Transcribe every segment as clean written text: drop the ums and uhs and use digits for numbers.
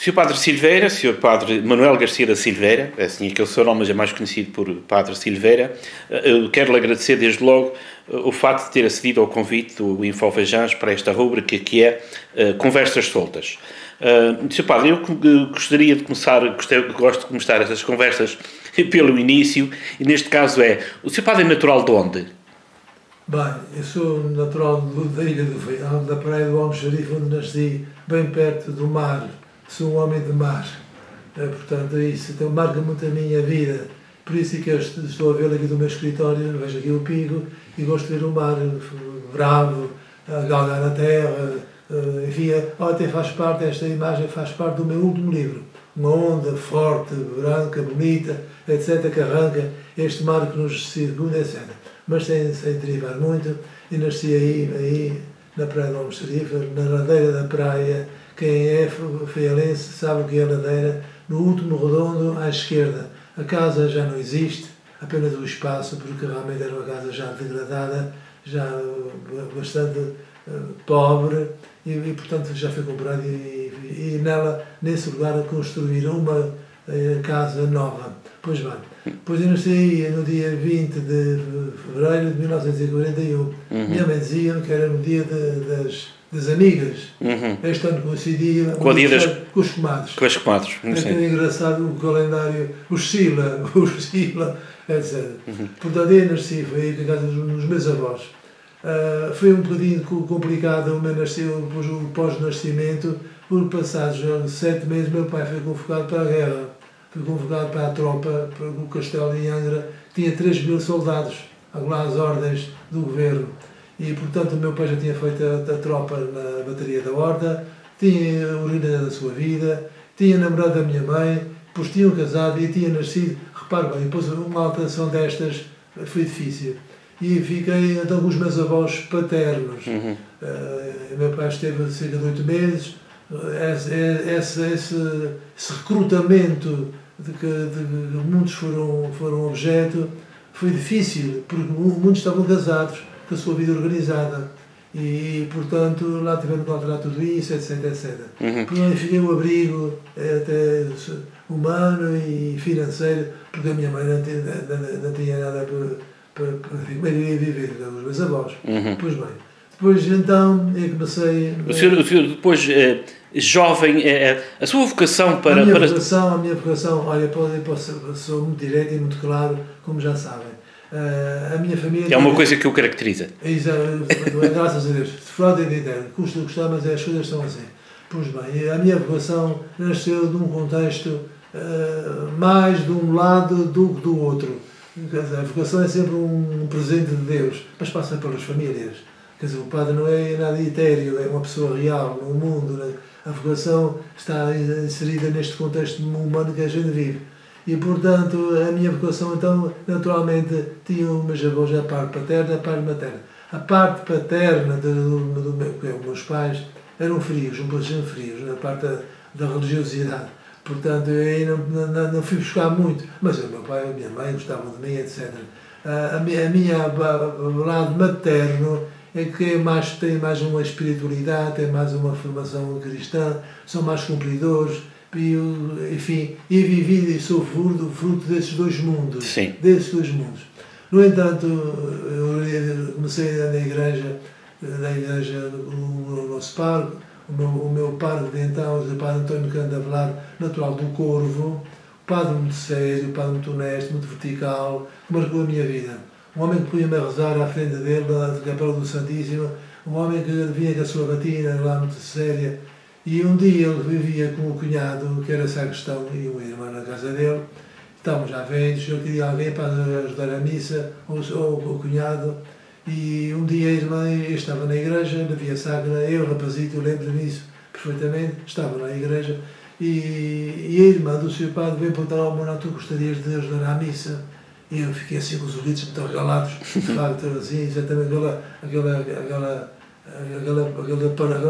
Sr. Padre Silveira, Sr. Padre Manuel Garcia da Silveira, é assim aquele seu nome, mas é mais conhecido por Padre Silveira, eu quero-lhe agradecer desde logo o facto de ter acedido ao convite do Infovejans para esta rúbrica que é Conversas Soltas. Sr. Padre, eu gostaria de começar, gosto de começar essas conversas pelo início, e neste caso o Sr. Padre é natural de onde? Bem, eu sou natural da Ilha do Faial, da Praia do Almoxarife, onde nasci, bem perto do mar. Sou um homem de mar, portanto isso então, marca muito a minha vida. Por isso é que eu estou a ver aqui do meu escritório, vejo aqui o Pico e gosto de ver o mar bravo, a galgar na terra, enfim, até faz parte, esta imagem faz parte do meu último livro. Uma onda forte, branca, bonita, etc., que arranca este mar que nos circunda, etc. Mas sem derivar muito, e nasci aí na Praia do Almoxarife, na ladeira da praia. Quem é faialense sabe o que é a ladeira, no último redondo à esquerda. A casa já não existe, apenas o espaço, porque realmente era uma casa já degradada, já bastante pobre, e portanto já foi comprada e nela, nesse lugar, construíram uma casa nova. Pois bem, pois eu nasci aí no dia 20 de fevereiro de 1941. Minha mãe dizia que era no dia das amigas. Este ano coincidia com os comadres. Com as comadres. É engraçado o calendário, os Sila, etc. Portanto, eu nasci, foi aí na casa dos meus avós. Foi um bocadinho complicado o pós-nascimento, por passados 7 meses meu pai foi convocado para a guerra. Foi convocado para a tropa, para o castelo de Angra, que tinha 3.000 soldados, às ordens do governo. E, portanto, o meu pai já tinha feito a tropa na bateria da Horta, tinha organizado a sua vida, tinha namorado a minha mãe, depois tinham casado e tinha nascido. Repare bem, depois uma alteração destas foi difícil. E fiquei então com os meus avós paternos. Meu pai esteve cerca de 8 meses. Esse recrutamento de que muitos foram objeto foi difícil, porque muitos estavam casados, com a sua vida organizada, e portanto lá tiveram que alterar tudo isso, etc, etc. Portanto, fiquei um abrigo até humano e financeiro, porque a minha mãe não tinha nada para viver, os meus avós. Pois bem, depois então eu comecei... O senhor depois, jovem, a sua vocação para... A minha vocação, olha, sou muito direto e muito claro, como já sabem. A minha família... É uma coisa que o caracteriza. Exato, graças a Deus. De fraude e de interno. Custa gostar, mas as coisas são assim. Pois bem, a minha vocação nasceu de um contexto mais de um lado do que do outro. A vocação é sempre um presente de Deus, mas passa pelas famílias. Quer dizer, o padre não é nada etéreo, é uma pessoa real no mundo. A vocação está inserida neste contexto humano que a gente vive. E, portanto, a minha vocação, então, naturalmente, tinha os meus avós, a parte paterna e a parte materna. A parte paterna dos meus pais eram frios, um pouquinho frios, na parte da religiosidade. Portanto, eu aí não fui buscar muito, mas o meu pai e a minha mãe gostavam de mim, etc. A minha lado materno é que tem mais uma espiritualidade, tem mais uma formação cristã, são mais cumpridores. Enfim, e vivi e sou fruto desses dois mundos. Sim. Desses dois mundos. No entanto, eu comecei a ir na igreja no nosso parque, o meu padre de então, o padre António Candavelar, natural do Corvo, padre muito sério, padre muito honesto, muito vertical, que marcou a minha vida. Um homem que punha-me a rezar à frente dele, na Capela do Santíssimo, um homem que vinha com a sua batina lá muito séria. E um dia ele vivia com o cunhado, que era sacristão, e uma irmã na casa dele. Estávamos já velhos, eu queria alguém para ajudar a missa, ou o cunhado. E um dia a irmã estava na igreja, na Via Sacra, eu, rapazito, eu lembro-me disso perfeitamente, estava na igreja, e a irmã do seu padre veio perguntar ao Manuel: tu gostarias de ajudar à missa? E eu fiquei assim com os ouvidos muito regalados, de facto, assim, exatamente aquela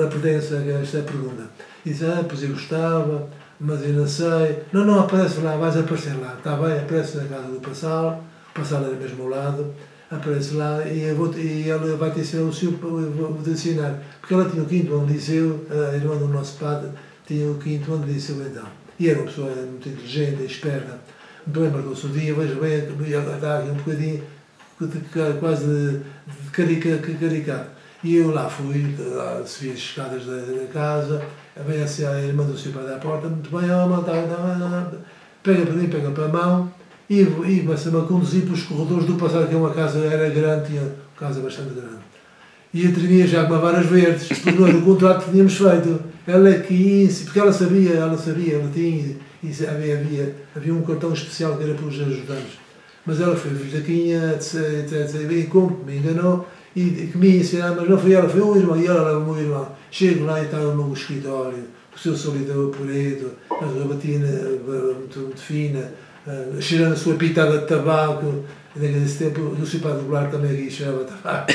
pertença a esta pergunta. E disse: pois eu gostava, mas eu não sei. Não, aparece lá, vais aparecer lá. Está bem, aparece na casa do Passal, o Passal era mesmo ao lado, aparece lá e ela vai te ensinar o seu, eu vou te ensinar. Porque ela tinha o 5º ano de liceu, a irmã do nosso padre, tinha o 5º ano de liceu então. E era uma pessoa muito inteligente, esperta. Muito bem, marcou-se o dia, veja bem, está aqui um bocadinho quase de caricato. E eu lá fui, lá subi as escadas da casa, vem assim a irmã do seu pai da porta, muito bem, pega para mim, pega para a mão, e começa-me a conduzir para os corredores do passado, que uma casa era grande, tinha uma casa bastante grande. E eu tremia já com varas verdes, porque não era o contrato que tínhamos feito. Ela é que porque ela tinha, e havia um cartão especial que era para os ajudantes. Mas ela foi filhaquinha, e como me enganou, e que me ensinou, mas não foi ela, foi o irmão, e ela levou o meu irmão. Chego lá e estava no escritório, com o seu solidão preto, a gabatina muito fina, cheirando a sua pitada de tabaco. Nesse tempo, o seu padre Goulart também aqui cheirava tabaco.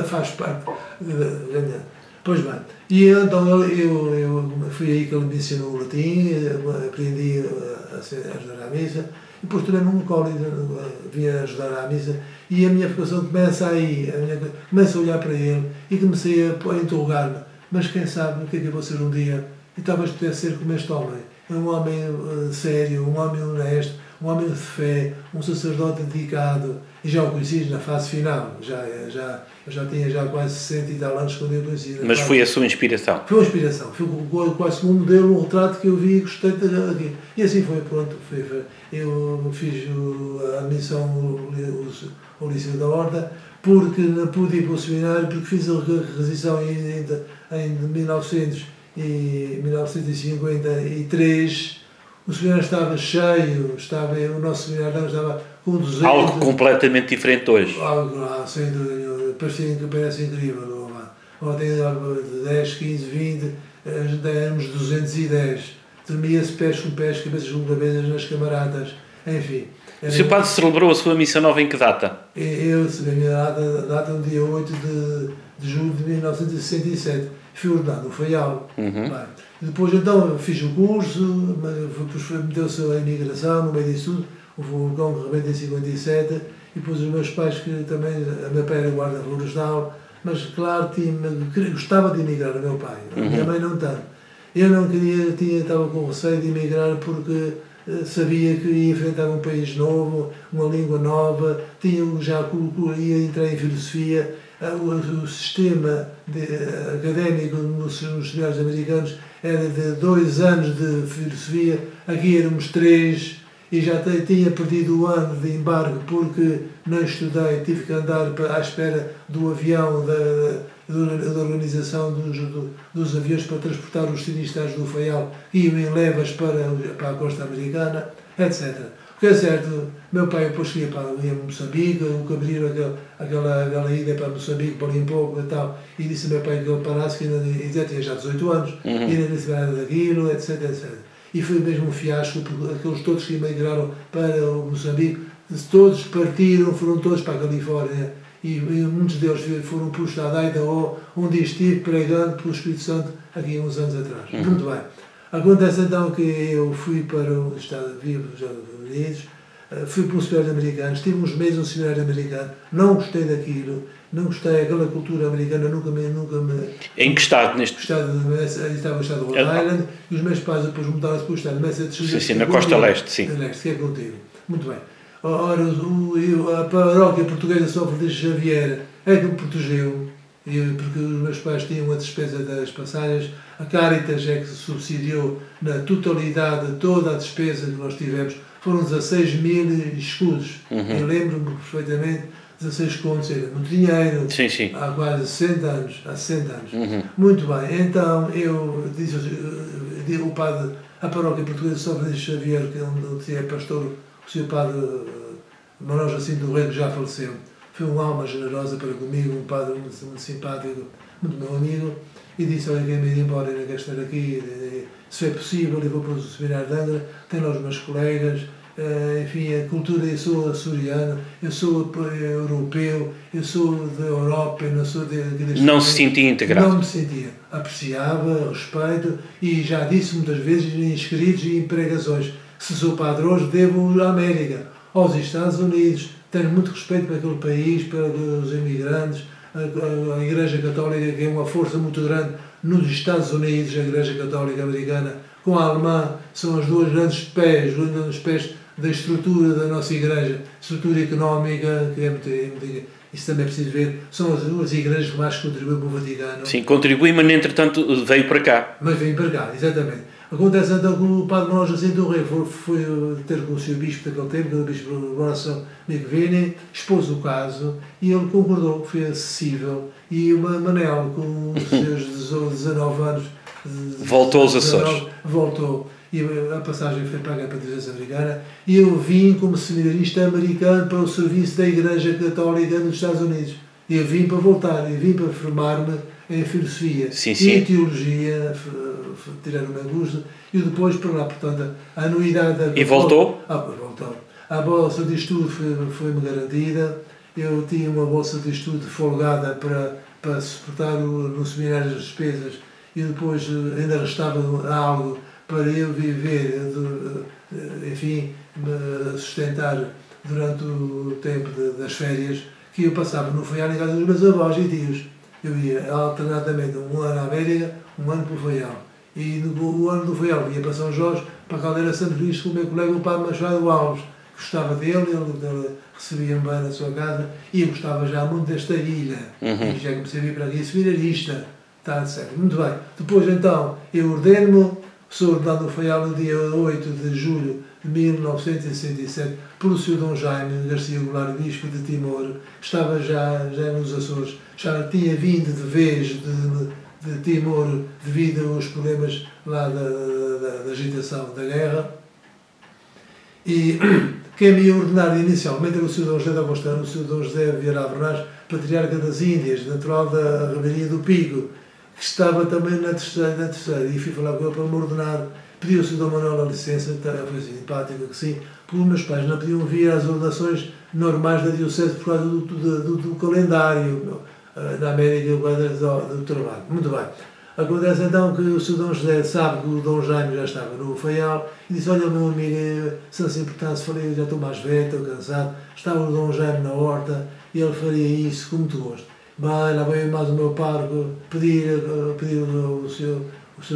faz parte da minha. Pois bem, e então eu fui aí que ele me ensinou o latim, aprendi a ajudar à missa, e depois tornei-me um coro e vinha ajudar à missa, e a minha vocação começa aí, começo a olhar para ele e comecei a interrogar-me, mas quem sabe o que é que eu vou ser um dia, e talvez pudesse ser como este homem. É um homem sério, um homem honesto, um homem de fé, um sacerdote dedicado, e já o conheci na fase final, eu já tinha quase 60 e tal anos quando eu conheci. Mas foi a sua inspiração? Foi uma inspiração, foi quase como um modelo, um retrato que eu vi e gostei daquilo. E assim foi, pronto, eu fiz a missão ao Liceu da Horta, porque não pude ir para o seminário, porque fiz a requisição em 1953, o seminário estava cheio, o nosso seminário estava com 200... Algo completamente diferente hoje. Algo, sem dúvida, parece incrível. Ontem, 10, 15, 20, éramos 210. Tremia-se pés com pés, cabeças com cabeças nas camaradas, enfim. O seu padre celebrou a sua missa nova em que data? Eu celebrei a minha data no dia 8 de julho de 1967. Fui ordenado no Faial. Depois então fiz o curso, depois meteu-se a imigração no meio disso tudo, o vulcão que rebenta em 57, e depois os meus pais, que também, a minha pai era guarda florestal, mas claro, gostava de emigrar, o meu pai, a minha mãe não tanto. Eu não queria, estava com receio de emigrar porque sabia que ia enfrentar um país novo, uma língua nova, ia entrar em filosofia. O sistema académico nos seminários americanos era de 2 anos de filosofia, aqui éramos 3, e já tinha perdido o ano de embarque porque não estudei, tive que andar à espera do avião, da organização dos aviões para transportar os cinistas do Faial, iam em levas para a costa americana, etc. O que é certo, meu pai depois ia para Moçambique, o que abriram aquela ida para Moçambique, para Limpopo e tal, e disse ao meu pai que ele parasse, que ainda já tinha 18 anos, e ainda disse nada daquilo, etc, etc. E foi mesmo um fiasco, porque aqueles todos que emigraram para o Moçambique, todos partiram, foram todos para a Califórnia, e muitos deles foram para o estado de Idaho, onde estive pregando pelo Espírito Santo aqui uns anos atrás. Muito bem. Acontece então que eu fui para o Estado Vivo dos Estados Unidos, fui para um seminário americano, estive uns meses no seminário americano, não gostei daquilo, não gostei, aquela cultura americana nunca me... Em que estado neste? Estava no estado de Rhode Island, e os meus pais depois mudaram-se para o estado de Massachusetts. Sim, na costa leste, sim. Na leste, que é contigo. Muito bem. Ora, a paróquia portuguesa São Francisco Xavier é que me protegeu, porque os meus pais tinham a despesa das passagens, a Caritas é que subsidiou na totalidade toda a despesa que nós tivemos, foram 16 mil escudos. Eu lembro-me perfeitamente, 16 contos, era muito dinheiro, sim. Há quase 60 anos. Muito bem, então eu disse o padre, a paróquia portuguesa São Francisco Xavier, que onde é pastor, o seu padre Manuel Jacinto do Rei, que já faleceu, foi uma alma generosa para comigo, um padre muito simpático, muito meu amigo, e disse: olha, quem me ir embora, eu não quero estar aqui, se é possível, eu vou para o seminário de Angra, tenho lá os meus colegas, enfim, a cultura, eu sou açoriano, eu sou europeu, eu sou da Europa, eu não sou deste Não se sentia integrado? Não me sentia. Apreciava, respeito, e já disse muitas vezes em escritos e em pregações: se sou padre hoje, devo à América, aos Estados Unidos, tenho muito respeito para aquele país, para os imigrantes, a Igreja Católica, que é uma força muito grande nos Estados Unidos, a Igreja Católica Americana, com a alemã, são as duas grandes pés, os grandes pés da estrutura da nossa Igreja, estrutura económica, que é muito, isso também é preciso ver, são as duas igrejas que mais contribuem para o Vaticano. Sim, contribui, mas entretanto veio para cá. Mas veio para cá, exatamente. Acontece então que o padre Manuel Jacinto Rei foi ter com o seu bispo daquele tempo, o bispo Horácio Micovini, expôs o caso e ele concordou que foi acessível. E o Manel, com os seus 19 anos, voltou aos Açores. Voltou. E a passagem foi paga para a Igreja Americana. E eu vim como seminarista americano para o serviço da Igreja Católica nos Estados Unidos. Eu vim para voltar, eu vim para formar-me em filosofia e em teologia, tirar o meu curso, e depois para lá, portanto, a anuidade... E voltou? Voltou. A bolsa de estudo foi-me garantida, eu tinha uma bolsa de estudo folgada para suportar no seminário as despesas, e depois ainda restava algo para eu viver, enfim, me sustentar durante o tempo das férias, que eu passava no Faial em casa dos meus avós e tios. Eu ia alternadamente um ano à América, um ano para o Faial. E no ano do Faial ia para São Jorge, para a Caldeira Santo Cristo, com o meu colega, o padre Machado Alves. Gostava dele, ele recebia-me bem na sua casa, e eu gostava já muito desta ilha. E já comecei a vir para aqui, seminarista. Está certo. Muito bem. Depois, então, eu ordeno-me, sou ordenado no Faial no dia 8 de julho de 1967, pelo Sr. Dom Jaime Garcia Goulart, bispo de Timor, que estava já nos Açores, já tinha vindo de vez de Timor devido aos problemas lá da agitação da guerra. E quem me ia ordenar inicialmente era o Sr. Dom José da Agostano, o Sr. Dom José Vieira Abrunás, patriarca das Índias, natural da Ribeirinha do Pico, que estava também na terceira, e fui falar com ele para me ordenar. Pedi ao Sr. Dom Manuel a licença, foi simpático que sim, porque os meus pais não podiam vir às ordenações normais da Diocese por causa do calendário na América do trabalho. Muito bem. Acontece então que o Sr. Dom José sabe que o Dom Jaime já estava no Faial e disse: olha, meu amigo, se não se importasse, falei, eu já estou mais velho, estou cansado, estava o Dom Jaime na horta e ele faria isso com muito gosto. Bem, lá veio mais o meu parco pedir o Sr.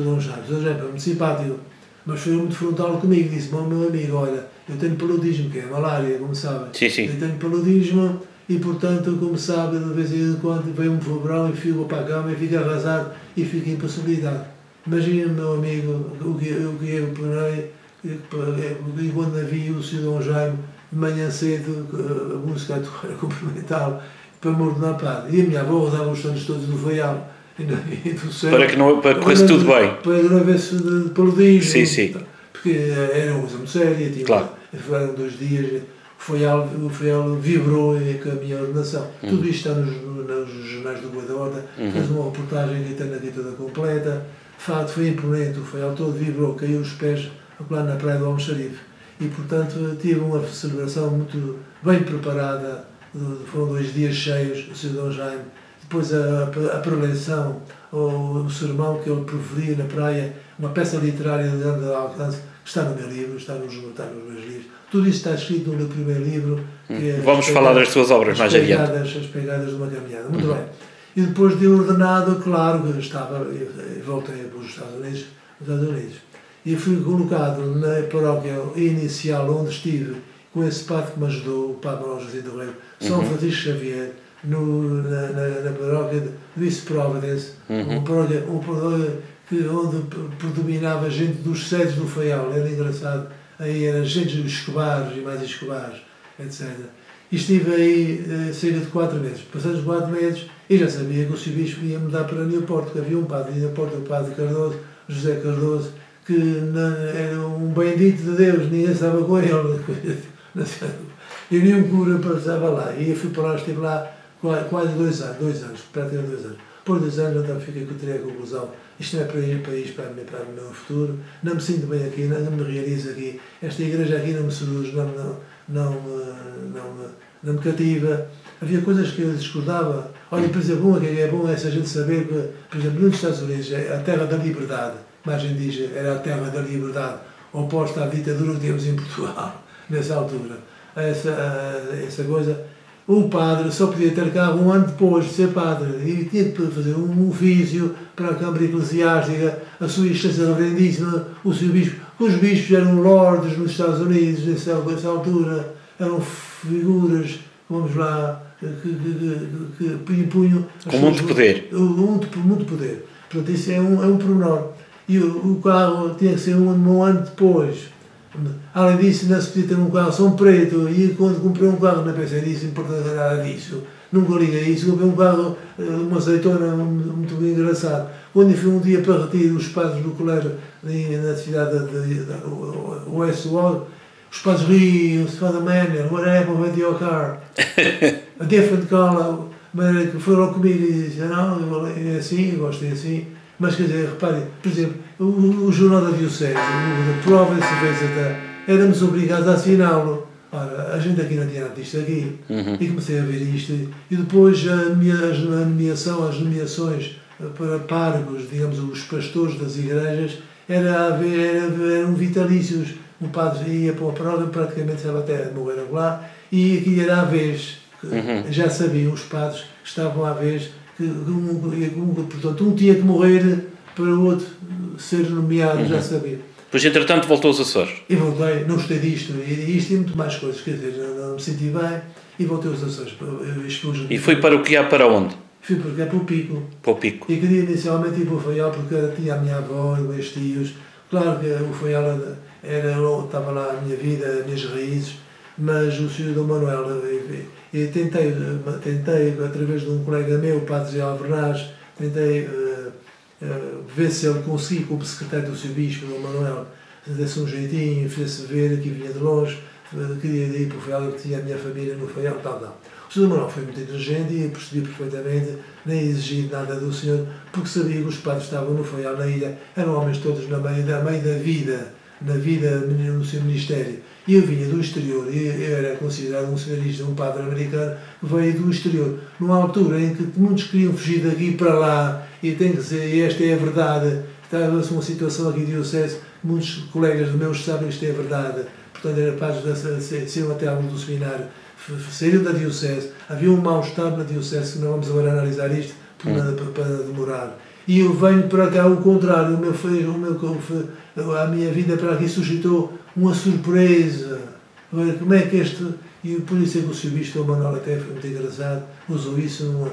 Dom Jaime. O Sr. Jaime foi muito simpático, mas foi muito frontal comigo. Disse-me: meu amigo, olha, eu tenho paludismo, que é malária, como sabem. Sim, sim. Eu tenho paludismo e, portanto, como sabe, de vez em quando vem um febrão e fico para a cama e fico arrasado e fico impossibilidade. Imagina, meu amigo, o que eu penei, e quando havia o Sr. Dom Jaime, de manhã cedo, a música era cumprimental, para me ordenar padre. E a minha avó usava os santos todos do Faial e do céu. Para que corresse tudo bem. Para que não houvesse de paludismo. Sim, sim. Porque era uma coisa muito séria. Claro. Foram 2 dias, o Faial vibrou com a minha ordenação. Tudo isto está nos jornais do Boa da Horta. Fez uma reportagem que tem aqui toda completa. De facto, foi imponente. O Faial todo vibrou, caiu os pés lá na praia do Almoxarife. E, portanto, tive uma celebração muito bem preparada. Foram 2 dias cheios, o Sr. Dom Jaime. Depois a preleção, o sermão que ele proferia na praia, uma peça literária de grande alcance, que está no meu livro, está nos meus livros. Tudo isso está escrito no meu primeiro livro. Que é Vamos falar das suas obras mais adiante. As pegadas de uma caminhada. Muito bem. E depois de ordenado, claro, voltei para os Estados Unidos. E fui colocado na paróquia inicial onde estive, com esse padre que me ajudou, o padre Manuel Jacinto Rei, São Francisco Xavier, na paróquia de Vice-Providence, uma paróquia onde predominava gente dos sedes do Faial, era engraçado, aí era gente dos Escobares e mais Escobares, etc. E estive aí cerca de 4 meses. Passados 4 meses, e já sabia que o Sr. Bispo ia mudar para Newport, que havia um padre em Newport, o padre Cardoso, José Cardoso, que era um bendito de Deus, ninguém estava com ele. Eu nem um cura passava lá. E eu fui para lá, estive lá quase 2 anos, praticamente 2 anos. Por 2 anos, então fiquei com a conclusão: isto não é para ir para o meu futuro, não me sinto bem aqui, não me realizo aqui, esta igreja aqui não me seduz, não me cativa. Havia coisas que eu discordava. Olha, por exemplo, que é bom essa gente saber que, por exemplo, nos Estados Unidos é a terra da liberdade, mas a gente diz era a terra da liberdade, oposta à ditadura que temos em Portugal, nessa altura. Essa coisa. o padre só podia ter cargo um ano depois de ser padre e tinha que fazer um ofício para a Câmara Eclesiástica, a sua excelência reverendíssima, o seu bispo. Os bispos eram lordes nos Estados Unidos, nessa altura, eram figuras, vamos lá, que impunham... Com muito poder. Muito poder. Portanto, isso é um pormenor. E o carro tinha que ser um ano depois. Além disso, não se podia ter um carro São Preto, e quando comprei um carro, não pensei nisso, importante nada disso. Nunca liguei isso, comprei um carro, uma azeitona muito engraçado. Quando eu fui um dia para Retiro, os padres do colégio na cidade de Westwood, os padres riam-se, Father Manuel, what happened with your car? A different color, mas que foram comigo e disseram, não, é assim, eu gosto de assim. Mas quer dizer, reparem, por exemplo, o Jornal da Diocese, o Providence Visitor, éramos obrigados a assiná-lo. Ora, a gente aqui não tinha nada disto aqui. E comecei a ver isto. E depois as nomeações para párregos, digamos, os pastores das igrejas, eram vitalícios. O padre ia para o paróquia, praticamente estava até morreram lá, e aqui era a vez. Já sabiam os padres que estavam à vez. Portanto, um tinha que morrer para o outro ser nomeado, já sabia. Pois, entretanto, voltou aos Açores. E voltei, não gostei disto, e muito mais coisas, quer dizer, não me senti bem, e voltei aos Açores. E foi para o que há para onde? Fui para o Pico. Para o Pico. E queria inicialmente ir para o Faial, porque tinha a minha avó e meus tios. Claro que o Faial estava lá a minha vida, as minhas raízes, mas o Sr. Dom Manuel, e tentei, através de um colega meu, o Padre Zé Alvernaz, tentei ver se ele conseguia, como secretário do Sr. Bispo, Dom Manuel, desse um jeitinho, fizesse ver que vinha de longe, queria ir para o Faial, que tinha a minha família no Faial, tal. O Sr. Dom Manuel foi muito inteligente e percebi perfeitamente, nem exigi nada do senhor, porque sabia que os padres estavam no Faial, na ilha, eram homens todos no meio da vida, no seu ministério. E eu vinha do exterior, e eu era considerado um senhorista, um padre americano, que veio do exterior, numa altura em que muitos queriam fugir daqui para lá, e tem que dizer, e esta é a verdade, estava-se uma situação aqui de diocese, muitos colegas meus sabem que isto é a verdade, portanto era padres saíram até ao do seminário, saíram da diocese, havia um mal-estar na diocese, que não vamos agora analisar isto, para demorar. E eu venho para cá, o contrário, a minha vida para aqui suscitou uma surpresa. Como é que e por isso é que o Sr. Bispo, o Manuel, até foi muito engraçado, usou isso num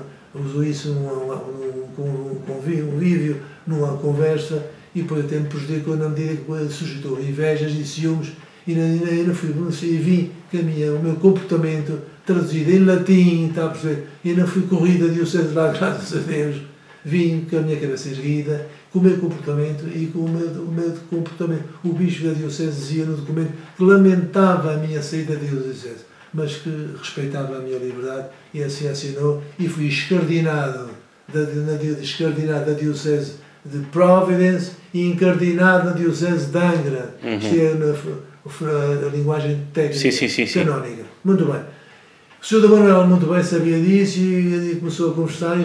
convívio, numa conversa, e depois até me prejudicou na medida que suscitou invejas e ciúmes, e vi que o meu comportamento, traduzido em latim, está a perceber, e não fui corrida de diocese lá, graças a Deus. Vim com a minha cabeça erguida, com o meu comportamento e com o meu comportamento. O bispo da diocese dizia no documento que lamentava a minha saída da diocese, mas que respeitava a minha liberdade, e assim assinou, e fui escardinado da diocese de Providence e encardinado na diocese de Angra. Isto é a linguagem técnica, canónica. Muito bem. O Sr. Dom Manuel muito bem sabia disso e começou a conversar e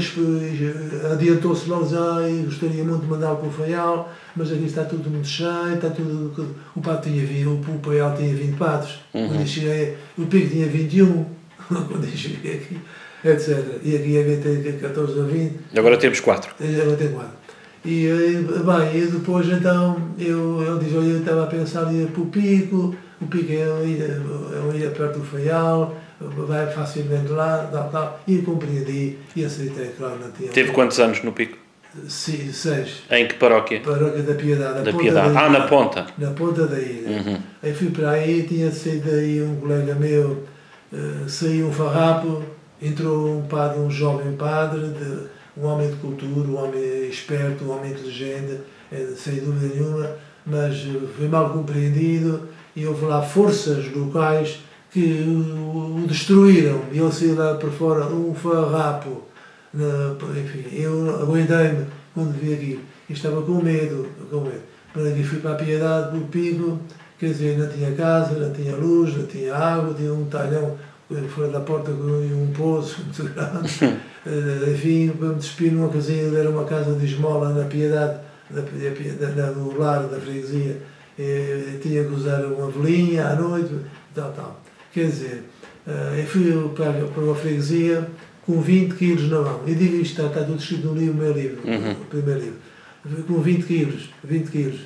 adiantou-se logo, dizendo, gostaria muito de mandá-lo para o Faial, mas aqui está tudo muito cheio, está tudo... O padre tinha 20, o Faial tinha 20 padres, quando eu cheguei, o Pico tinha 21, quando eu cheguei aqui, etc. E aqui havia ter 14 ou 20. Agora temos 4. Agora tem 4. E depois então, ele diz, olha, eu estava a pensar em ir para o Pico é uma ilha perto do Faial, vai facilmente lá, tal, e compreendi e aceitei, claro, não tinha... Teve quantos anos no Pico? 6. Em que paróquia? Paróquia da Piedade. Da Piedade. Na ponta? Na ponta da ilha. Aí fui para aí, tinha saído daí um colega meu, saiu um farrapo, entrou um jovem padre, um homem de cultura, um homem esperto, um homem inteligente, sem dúvida nenhuma, mas foi mal compreendido e houve lá forças locais que o destruíram, e ele saiu lá para fora, um farrapo. Enfim, eu aguentei-me quando vi aquilo, e estava com medo. Para aqui fui para a Piedade do Pico, quer dizer, não tinha casa, não tinha luz, não tinha água, tinha um talhão fora da porta com um poço muito grande. Enfim, para me despir numa casinha, era uma casa de esmola na Piedade, no lar da freguesia. Tinha que usar uma velinha à noite, tal. Quer dizer, Eu fui para uma freguesia com 20 quilos na mão. Eu digo isto, está tudo escrito no livro, no meu livro, no primeiro livro. Com 20 quilos, 20 quilos.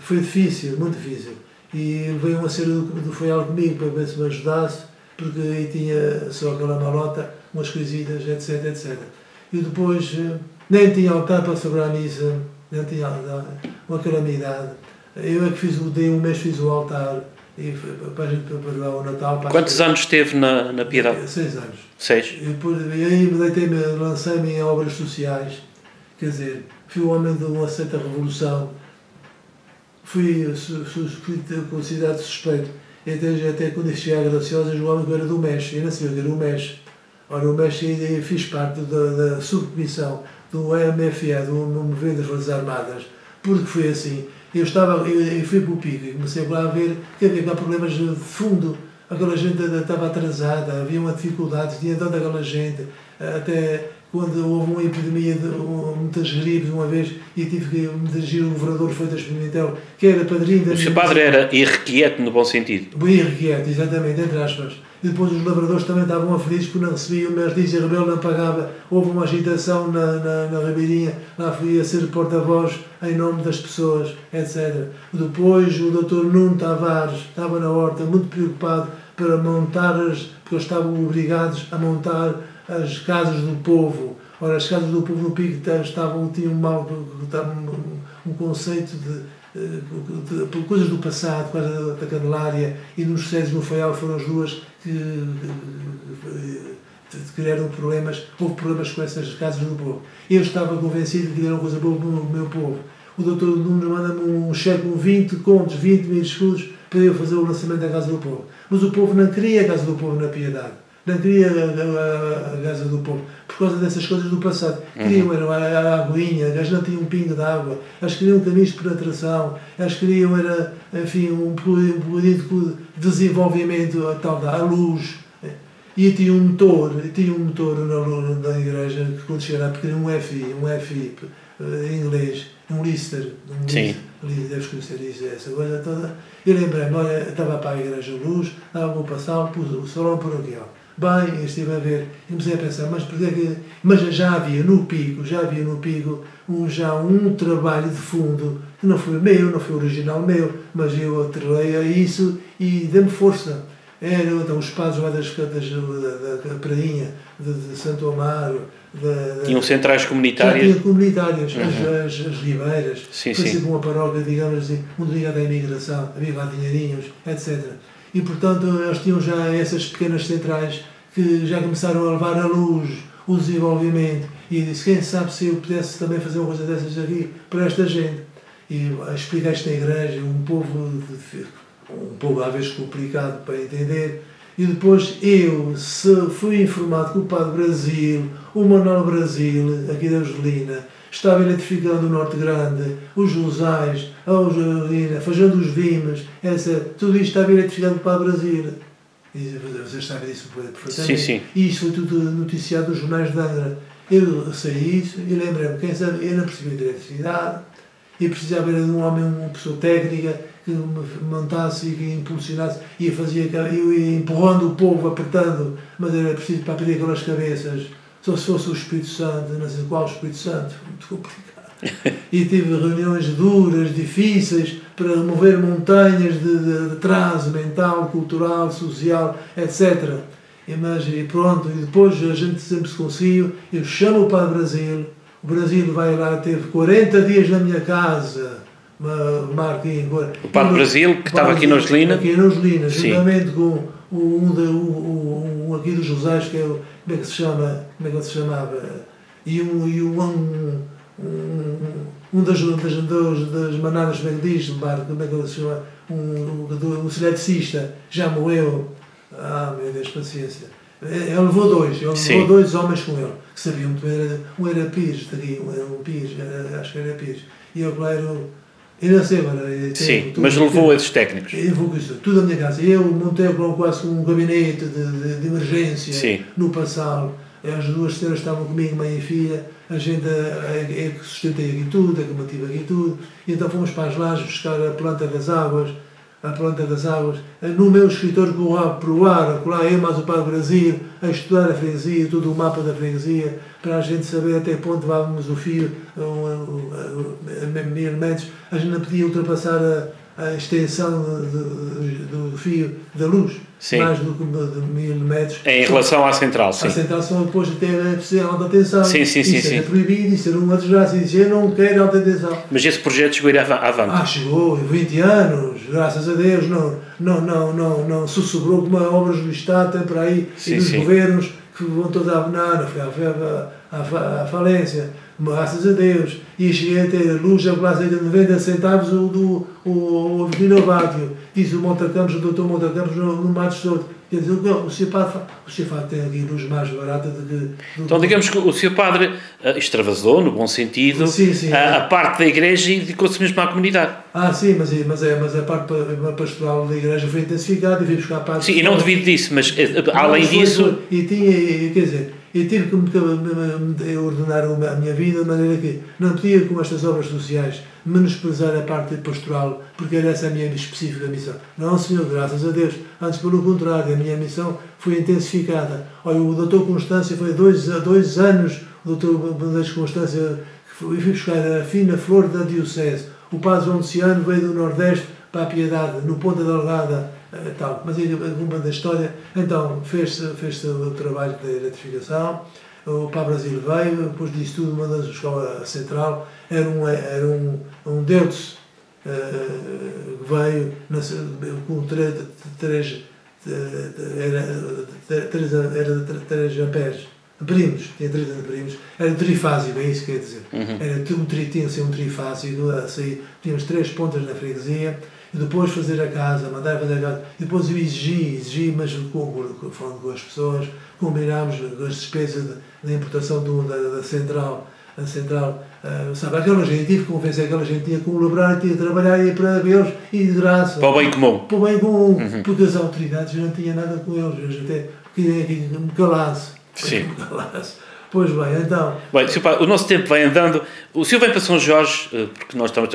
Foi difícil, muito difícil. E veio uma cena do Feial comigo para ver se me ajudasse, porque aí tinha só aquela malota, umas coisitas, etc, etc. E depois nem tinha altar para celebrar a missa, nem tinha altar, uma calamidade. Eu é que dei um mês, fiz o altar, e para a gente preparar o Natal. Quantos anos esteve na Piedade? 6 anos. 6. E aí lancei-me em obras sociais, quer dizer, fui um homem de uma certa revolução, fui considerado suspeito. Até quando eu cheguei à Graciosa, o homem que era do MES, eu não sabia que era o MES. Ora, o MES, fiz parte da subcomissão do MFE, do Movimento das Forças Armadas, porque foi assim. Eu fui para o Pico e comecei lá a ver que havia problemas de fundo. Aquela gente estava atrasada, havia uma dificuldade, tinha tanta aquela gente, até quando houve uma epidemia de muitas gripes uma vez e tive que me dirigir o governador Freitas Pimentel, que era padrinho da... O seu padre era irrequieto no bom sentido? Bem irrequieto, exatamente, entre aspas. E depois os lavradores também estavam aflitos porque não recebiam, mas Dízia Rebelo não pagava. Houve uma agitação na Ribeirinha, lá fui a ser porta-voz em nome das pessoas, etc. Depois o Dr. Nuno Tavares estava na horta, muito preocupado para montar, porque eles estavam obrigados a montar as casas do povo. Ora, as casas do povo no Pico tinham um conceito de coisas do passado, coisas da Candelária, e nos Céus no Faial foram as duas que criaram problemas. Houve problemas com essas casas do povo. Eu estava convencido que era uma coisa boa para o meu povo. O doutor Nunes manda-me um cheque com 20 contos, 20 mil escudos, para eu fazer o lançamento da Casa do Povo. Mas o povo não queria a Casa do Povo na Piedade. Não queria a Casa do Povo, por causa dessas coisas do passado. Queriam a aguinha, eles não tinham um pingo de água, eles queriam caminhos de penetração, eles queriam, enfim, um político de desenvolvimento, a tal da luz. E tinha um motor na igreja, que quando chegar lá, porque era um FI em inglês, um Lister, deves conhecer isso, essa coisa toda. Eu lembrei-me, olha, estava para a igreja Luz, estava a passar, pus o salão paroquial. Bem, eu estive a ver, e comecei a pensar, mas já havia no Pico um trabalho de fundo, que não foi meu, não foi original meu, mas eu atrelei a isso e dei-me força. Eram então, os padres lá da Prainha, de Santo Amaro. Tinham centrais comunitárias? Já tinham comunitárias, as Ribeiras. Sim, foi sempre uma paróquia, digamos assim, muito ligada à imigração, havia lá dinheirinhos, etc. E, portanto, eles tinham já essas pequenas centrais que já começaram a levar à luz o desenvolvimento. E eu disse, quem sabe se eu pudesse também fazer uma coisa dessas aqui para esta gente. E expliquei isto na igreja, um povo às vezes complicado para entender. E depois fui informado que o Padre Brasil, o Manuel Brasil, aqui da Angelina, estava eletrificando o Norte Grande, os Josais, a Angelina, fazendo os Vimes, tudo isto estava eletrificado pelo Padre Brasil. E vocês sabem disso perfeitamente. Sim. E isso foi tudo noticiado nos jornais de Angra. Eu sei isso e lembrei-me, quem sabe, eu não percebi de eletricidade, e precisava de um homem, uma pessoa técnica, que me montasse e que impulsionasse, e eu ia empurrando o povo, apertando, mas era preciso para pedir aquelas cabeças. Só se fosse o Espírito Santo, não sei qual o Espírito Santo, muito complicado. E tive reuniões duras, difíceis, para remover montanhas de atraso mental, cultural, social, etc. E pronto, e depois a gente sempre se conseguiu, eu chamo o Padre Brasil, o Brasil vai lá, teve 40 dias na minha casa, o Padre Brasil, que estava aqui na Angelina? Aqui na Angelina, juntamente com um aqui dos Josés, que é como é que se chamava, e das manadas, como é que diz, como é que se chama, um eletricista, já morreu, meu Deus, paciência. Ele levou dois homens com ele, que sabiam muito bem, um era Pires, acho que era Pires, e eu não sei agora. Sim, mas levou esses técnicos. Eu vou com isso, tudo a minha casa. Eu montei quase um gabinete de emergência no Passal. As duas senhoras estavam comigo, mãe e filha. A gente é que sustentei aqui tudo, é que mantive aqui tudo. E então fomos para as lajes buscar a planta das águas. a planta das águas, no meu escritório provar, lá eu mais o Padre Brasil, a estudar a freguesia, todo o mapa da freguesia, para a gente saber até que ponto vamos o fio, a 1000 metros, a gente não podia ultrapassar a extensão do fio da luz, sim, mais do que de 1000 metros. Em relação à central, sim. A central só depois de ter a alta tensão. Sim, sim, sim. Isso era proibido, isso era uma desgraça. E dizia, eu não quero alta tensão. Mas esse projeto chegou a ir avante? Chegou, 20 anos, graças a Deus, não sussurrou como obras do Estado, tem por aí, sim, e dos sim. governos que vão toda a banana, à falência, graças a Deus. E cheguei a ter luz a quase 90 centavos o Vinovádio. Disse o Montacampos, o doutor Montacampos, no Matos Souto. Quer dizer, o Sr. Padre tem aqui luz mais barata do que... Então, digamos que o Sr. Padre extravasou, no bom sentido, sim, sim, a parte da Igreja e dedicou-se mesmo à comunidade. Sim, mas a parte pastoral da Igreja foi intensificada e veio buscar a parte... Sim, e não devido disso, mas além disso... E tinha, quer dizer, eu tive que me ordenar a minha vida de maneira que não podia, com estas obras sociais, menosprezar a parte pastoral, porque era essa a minha específica missão. Não, Senhor, graças a Deus. Antes, pelo contrário, a minha missão foi intensificada. Olha, o doutor Constância foi 2 anos, o doutor Bandeira Constância, que foi buscar a fina flor da Diocese. O padre João Luciano veio do Nordeste para a Piedade, no Ponta Delgada, tal. Mas alguma da história. Então, fez-se o trabalho da eletrificação. O Padre Brasil veio, depois disso tudo, mandou-se a escola central. Era um Deutz que veio com 3 amperes. Primos, tinha 30 de primos, era trifásico, é isso que quer dizer. Tinha que ser um trifásico, tínhamos 3 pontas na freguesia, e depois fazer a casa, mandar fazer a casa, e depois eu exigi, mas falando com as pessoas, combinámos as despesas de importação da central. A central, sabe, aquela gente, tive que convencer aquela gente, tinha que colaborar, tinha que trabalhar, ia para eles, e de graça. Para o bem comum. Para o bem comum, porque as autoridades não tinham nada com eles, até queriam que me calasse. Sim. Pois bem, então... Bem, o nosso tempo vai andando. O senhor vem para São Jorge, porque nós estamos...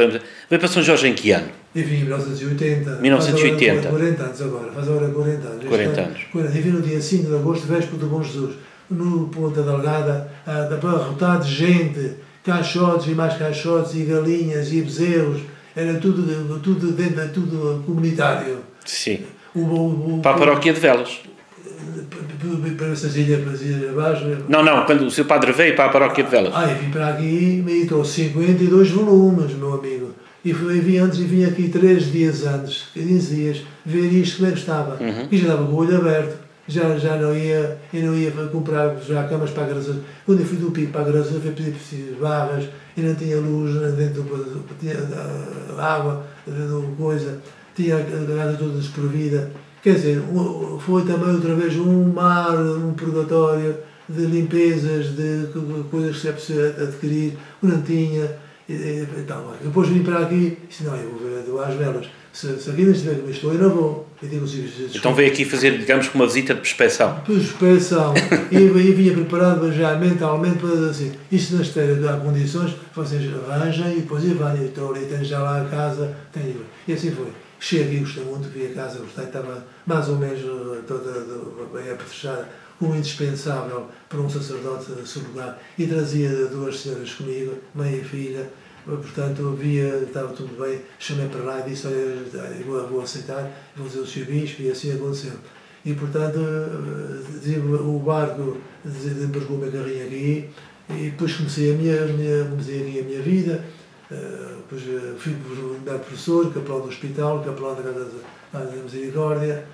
Vem para São Jorge em que ano? Eu vim em 1980. 1980. Faz 40 anos agora, faz agora 40 anos. 40 anos. Eu vim no dia 5 de agosto, véspera do Bom Jesus, no Ponta Delgada, abarrotado de gente, caixotes e mais caixotes, e galinhas, e bezerros, era tudo dentro, tudo comunitário. Sim. Para a paróquia de Velas. Para essas ilhas abaixo. Não, quando o seu padre veio para a paróquia de Velas. Eu vim para aqui e trouxe 52 volumes, meu amigo. E vim aqui 3 dias antes, 15 dias, ver isto como é que estava. E já estava com o olho aberto. Eu não ia comprar já camas para a Graça. Quando eu fui do Pico para a Graça, eu fui pedir barras e não tinha luz dentro tinha água, coisa, tinha a casa toda desprovida. Quer dizer, foi também outra vez um mar, um purgatório de limpezas, de coisas que se é preciso adquirir, não tinha. Depois vim para aqui e disse, não, eu vou às velas. Se aqui não estiver como estou, eu não vou. Então veio aqui fazer, digamos, uma visita de prospeção. Prospeção. E vinha preparado já mentalmente para dizer assim, isto na esteira há condições, vocês arranjem e depois vão. Então ali tenho já lá a casa, tenho. E assim foi. Cheguei, gostei muito, vi a casa, gostei, estava mais ou menos toda bem apetrechada, como indispensável para um sacerdote surrogar. E trazia 2 senhoras comigo, mãe e filha, portanto, estava tudo bem, chamei para lá e disse, olha, vou aceitar, vou dizer o Sr. Bispo, e assim aconteceu. E, portanto, o barco desembarcou a carrinha aqui, e depois comecei a minha vida. Depois fui professor, capelão do hospital, capelão da Casa da Misericórdia,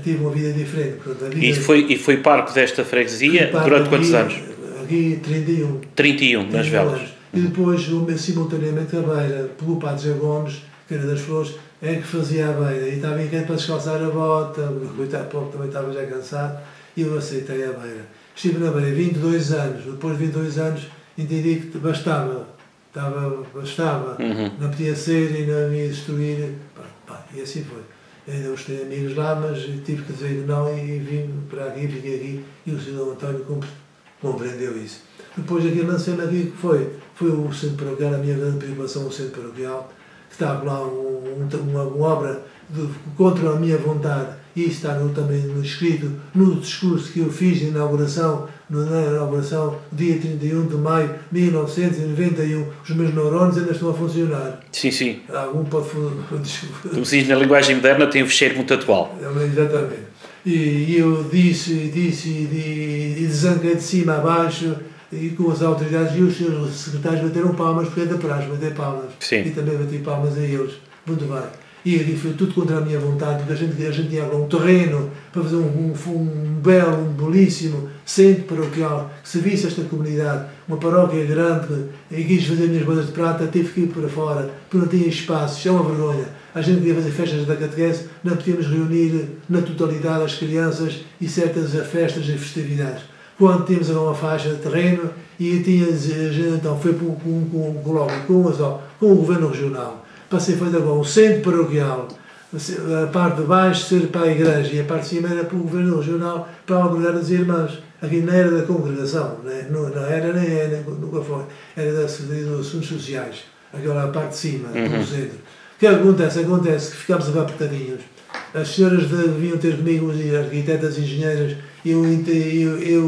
tive uma vida diferente. Portanto, E foi parco desta freguesia durante quantos anos? Aqui 31. 31, nas Velas. E depois, simultaneamente, a beira, pelo Padre José Gomes, que era das Flores, é que fazia a beira. E estava inquieto para descalçar a bota, porque também estava já cansado, e eu aceitei a beira. Estive na beira 22 anos. Depois de 22 anos, entendi que bastava, não podia ser e não ia destruir, e assim foi. Ainda os tenho amigos lá, mas tive que dizer não e vim para aqui, fiquei aqui, e o Sr. António compreendeu isso. Depois aqui lancei-me aqui, que foi o centro paroquial, a minha grande preocupação, o centro paroquial, que estava lá uma obra contra a minha vontade, e isso está também escrito no discurso que eu fiz de inauguração, dia 31 de maio de 1991, os meus neurônios ainda estão a funcionar. Sim, sim. Algum pode... Como se diz na linguagem moderna, tem um fecheiro muito atual. Exatamente. E eu disse e desanquei de cima a baixo, e com as autoridades, e os seus secretários bateram palmas, porque é da praxe bater palmas. Sim. E também bati palmas a eles. Muito bem. E ali foi tudo contra a minha vontade, porque a gente tinha um terreno para fazer um belíssimo centro paroquial que servisse esta comunidade, uma paróquia grande, e quis fazer minhas bodas de prata, tive que ir para fora, porque não tinha espaço, isto é uma vergonha. A gente queria fazer festas da catequese, não podíamos reunir na totalidade as crianças e certas festas e festividades. Quando tínhamos uma faixa de terreno, e então foi com o governo regional. Passei a fazer agora um centro paroquial, a parte de baixo ser para a igreja e a parte de cima era para o governo regional, para albergar as irmãs. Aqui não era da congregação, não era, nem era, nunca foi, era dos assuntos sociais, aquela parte de cima, do centro. O que acontece? Acontece que ficámos a apertadinhos. As senhoras deviam ter comigo, as arquitetas e engenheiras, eu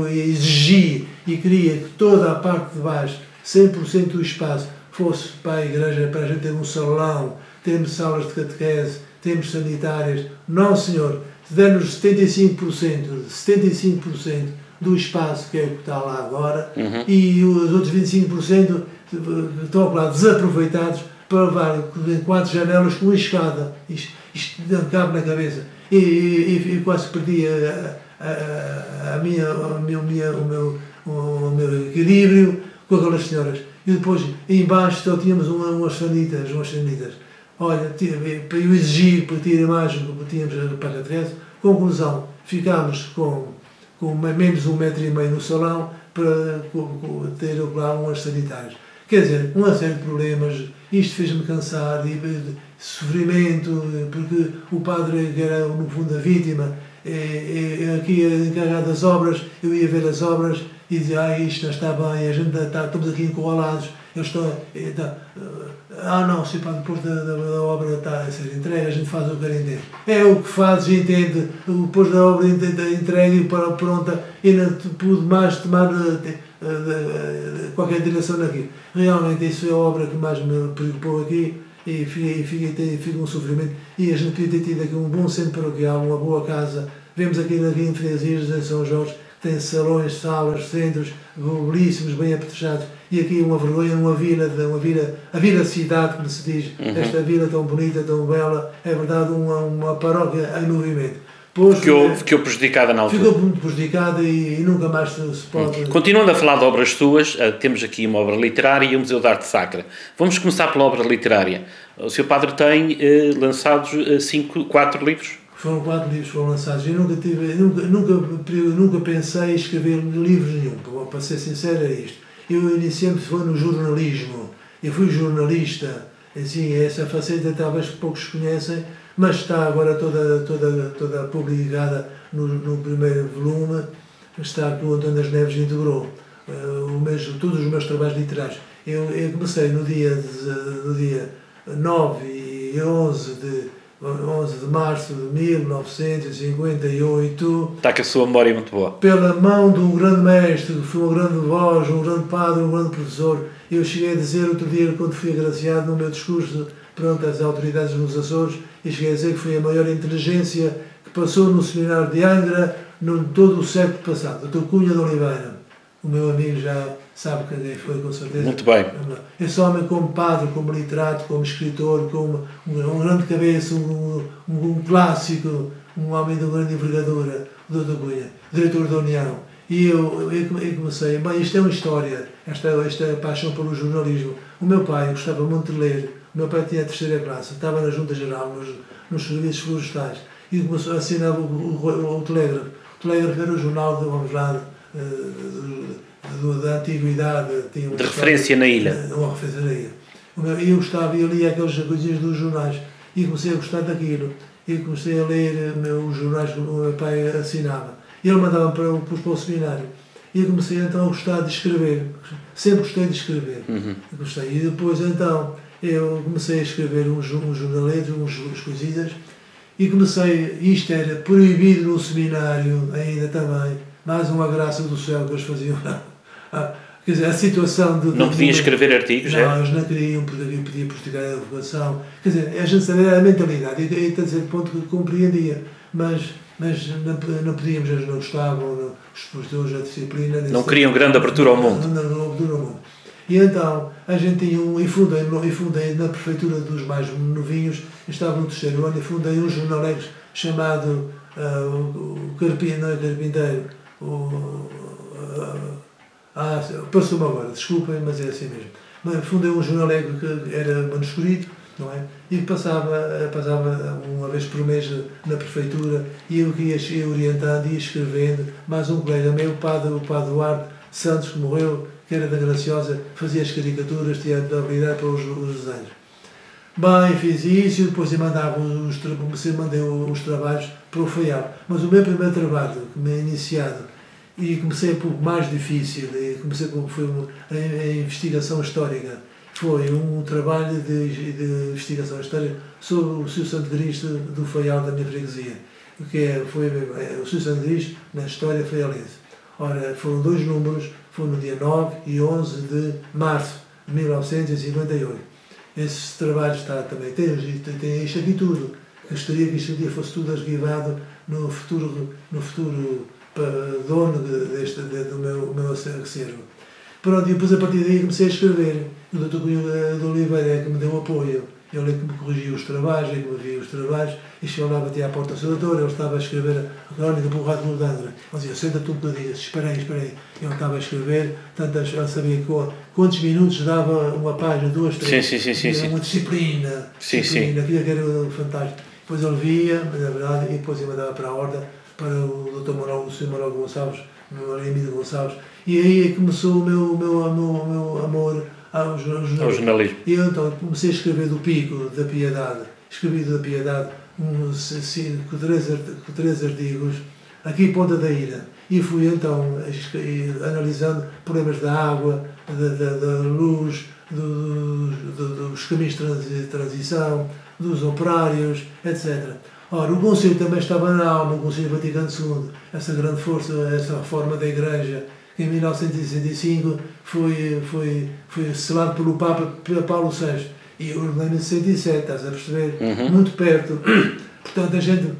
exigi e queria que toda a parte de baixo, 100% do espaço, fosse para a igreja, para a gente ter um salão, termos salas de catequese, termos sanitárias. Não, senhor, dê-nos 75% do espaço que é o que está lá agora, e os outros 25% estão lá desaproveitados para levar em 4 janelas com uma escada. Isto não cabe na cabeça. E quase perdi o meu equilíbrio com aquelas senhoras. E depois, embaixo, só tínhamos umas sanitas. Olha, para eu exigir, para ter a imagem que tínhamos para a catequese, conclusão, ficámos com menos de 1,5 metro no salão para ter lá umas sanitárias. Quer dizer, uma série de problemas, isto fez-me cansar, de sofrimento, porque o padre, que era no fundo a vítima, aqui encarregado das obras, eu ia ver as obras e dizia, isto não está bem, a gente estamos aqui encurralados, eu estou... não, se para depois da obra está a ser entregue, a gente faz o que quer entender. É o que faz e entende, depois da obra entregue para pronta, e não pude mais tomar qualquer direção naquilo. Realmente isso é a obra que mais me preocupou aqui, e fica um sofrimento. E a gente podia ter tido aqui um bom centro paroquial, uma boa casa. Vemos aqui em Frezias, em São Jorge, tem salões, salas, centros belíssimos, bem apetrechados. E aqui uma vergonha, a vila cidade, como se diz, esta vila tão bonita, tão bela, é verdade, uma paróquia em movimento. Ficou prejudicada na altura. Ficou muito prejudicada e nunca mais se pode... Continuando a falar de obras tuas, temos aqui uma obra literária e o Museu de Arte Sacra. Vamos começar pela obra literária. O Sr. Padre tem lançados 4 livros? Foram 4 livros que foram lançados. Eu nunca pensei em escrever livros nenhum, para ser sincero é isto. Eu iniciei-me no jornalismo. Eu fui jornalista. Assim, essa faceta talvez poucos conhecem, mas está agora toda publicada no primeiro volume, está que o António das Neves integrou. Todos os meus trabalhos literários. Eu comecei no dia 9 e 11 de março de 1958. Está com a sua memória muito boa. Pela mão de um grande mestre, que foi uma grande voz, um grande padre, um grande professor, eu cheguei a dizer outro dia, quando fui agraciado no meu discurso perante as autoridades nos Açores, e cheguei a dizer que foi a maior inteligência que passou no seminário de Angra em todo o século passado. Dr. Cunha de Oliveira, o meu amigo já sabe quem foi, com certeza. Muito bem. Esse homem, como padre, como literato, como escritor, como um grande cabeça, um clássico, um homem de grande envergadura, o Dr. Cunha, diretor da União. E eu comecei, isto é uma história, esta paixão pelo jornalismo. O meu pai gostava muito de ler. O meu pai tinha a 3ª classe, estava na Junta Geral, nos serviços florestais, e começou a assinar o Telégrafo. O Telégrafo era o jornal, vamos lá, da antiguidade. Tinha de referência na ilha. Uma referência na ilha. Eu gostava, eu lia aquelas coisinhas dos jornais, e comecei a gostar daquilo. E comecei a ler os jornais que o meu pai assinava. E ele mandava para o seminário. E eu comecei então a gostar de escrever. Sempre gostei de escrever. Gostei. E depois então... eu comecei a escrever uns jornaletes, uns coisitas, e comecei, isto era proibido no seminário ainda também, mais uma graça do céu que eles faziam. Quer dizer, a situação de... Não podiam escrever artigos, não, eles não queriam, porque podia prejudicar a vocação. Quer dizer, a gente sabia a mentalidade, e até certo ponto que compreendia, mas não podíamos, eles não gostavam, os professores, a disciplina... Não queriam grande abertura ao mundo. Não, abertura ao mundo. E então, a gente tinha e fundei na prefeitura dos mais novinhos, estava no terceiro ano, e fundei um jornaleiro chamado o Carpinteiro, passou-me agora, desculpem, mas é assim mesmo. Mas fundei um jornaleiro que era manuscrito, não é? E passava uma vez por mês na prefeitura, e eu ia orientando, ia escrevendo. Mais um colega meu, o padre Duarte Santos, que morreu, que era da Graciosa, fazia as caricaturas, tinha habilidade para os desenhos. Bem, fiz isso, depois eu mandei os trabalhos para o Faial. Mas o meu primeiro trabalho, que me iniciado, e comecei um pouco mais difícil, e comecei foi a investigação histórica. Foi um trabalho de investigação histórica sobre o Sr. Santo Cristo do Faial da minha freguesia. O Sr. Santo Cristo, na história faialense. Ora, foram 2 números, foi no dia 9 e 11 de março de 1958. Esse trabalho está também, tem isto aqui tudo. Gostaria que isto um dia fosse tudo arquivado no futuro dono do meu acervo. Pronto, e depois a partir daí comecei a escrever. O Dr. Cunha de Oliveira é que me deu apoio. Ele é que me corrigia os trabalhos, é que me via os trabalhos, e chegava lá, batia à porta do seu doutor, ele estava a escrever a crónica para o Rato do Dandra. Ele dizia, senta-te um bocadinho, espera aí. Ele estava a escrever, tanto eu sabia quantos minutos dava uma página, 2, 3. Sim. Uma disciplina. Sim. Aquilo que era fantástico. Depois ele via, na verdade, e depois ele mandava para a ordem, para o Dr. Manuel, o Sr. Manuel Gonçalves, o meu Emílio Gonçalves, e aí começou o meu amor ao jornalismo. E eu então comecei a escrever do Pico da Piedade, com 3 artigos, aqui em Ponta da Ilha, e fui então analisando problemas da água, da luz, dos caminhos de transição, dos operários, etc. Ora, o Conselho também estava na alma, o Conselho Vaticano II, essa grande força, essa reforma da Igreja, que em 1965 foi selado pelo Papa Paulo VI, e o ordenamento de 67, estás a perceber? Muito perto. Portanto, a gente